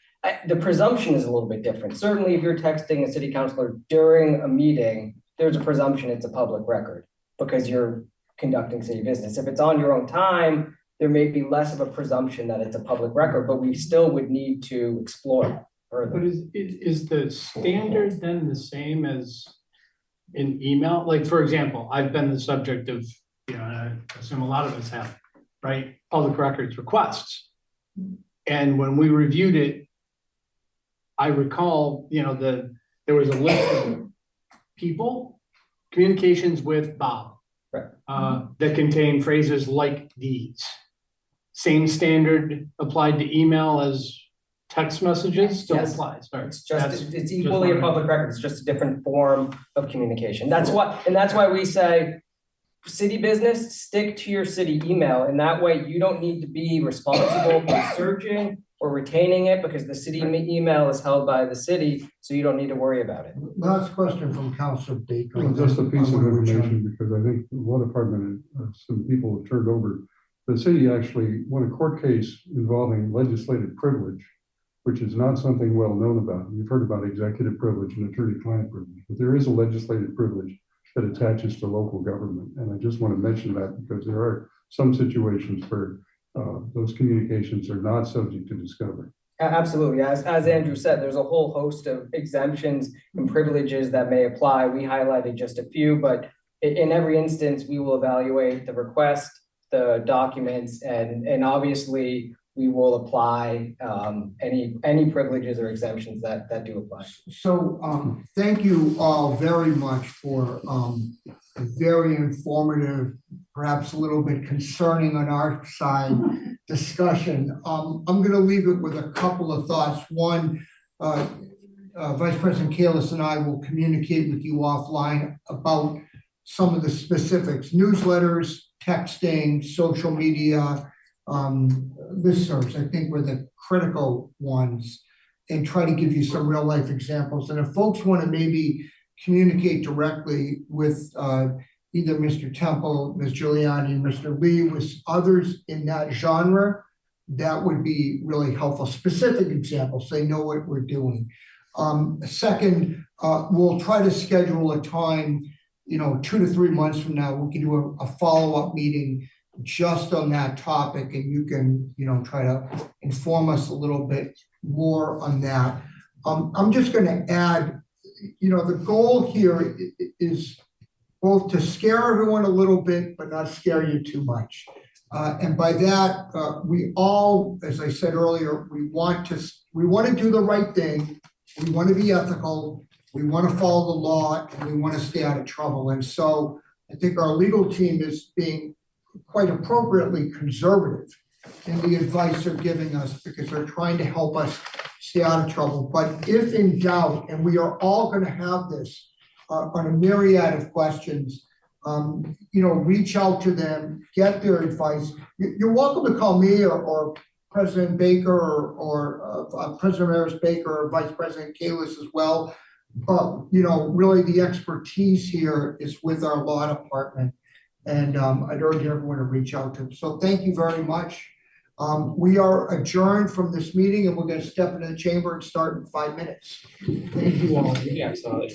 The presumption is a little bit different. Certainly if you're texting a city councilor during a meeting, there's a presumption it's a public record because you're conducting city business. If it's on your own time, there may be less of a presumption that it's a public record, but we still would need to explore further. But is the standard then the same as in email? Like, for example, I've been the subject of, I assume a lot of us have, right? Public records requests. And when we reviewed it, I recall, there was a list of people, communications with Bob. That contain phrases like these. Same standard applied to email as text messages still Yes. applies. Sorry. It's equally a public record, it's just a different form of communication. That's why we say, city business, stick to your city email, and that way you don't need to be responsible for searching or retaining it, because the city email is held by the city, so you don't need to worry about it. Last question from Councilor Baker. Well, just a piece of information, because I think the law department, some people have turned over. The city actually won a court case involving legislative privilege, which is not something well known about. You've heard about executive privilege and attorney-client privilege, but there is a legislative privilege that attaches to local government. And I just want to mention that because there are some situations where those communications are not subject to discovery. Absolutely. As Andrew said, there's a whole host of exemptions and privileges that may apply. We highlighted just a few, but in every instance, we will evaluate the request, the documents, and obviously we will apply any privileges or exemptions that do apply. So thank you all very much for a very informative, perhaps a little bit concerning on our side discussion. I'm going to leave it with a couple of thoughts. One, Vice President Kalis and I will communicate with you offline about some of the specifics, newsletters, texting, social media, listservs, I think were the critical ones, and try to give you some real life examples. And if folks want to maybe communicate directly with either Mr. Temple, Ms. Giuliani, Mr. Lee, with others in that genre, that would be really helpful. Specific examples, they know what we're doing. Second, we'll try to schedule a time, 2 to 3 months from now, we can do a follow-up meeting just on that topic, and you can, try to inform us a little bit more on that. I'm just going to add, the goal here is both to scare everyone a little bit, but not scare you too much. And by that, we all, as I said earlier, we want to do the right thing. We want to be ethical. We want to follow the law, and we want to stay out of trouble. And so I think our legal team is being quite appropriately conservative in the advice they're giving us, because they're trying to help us stay out of trouble. But if in doubt, and we are all going to have this on a myriad of questions, reach out to them, get their advice. You're welcome to call me or President Baker or President Emeritus Baker or Vice President Kalis as well. But, really the expertise here is with our law department. And I'd urge everyone to reach out to them. So thank you very much. We are adjourned from this meeting, and we're going to step into the chamber and start in 5 minutes. Thank you all. Yeah, so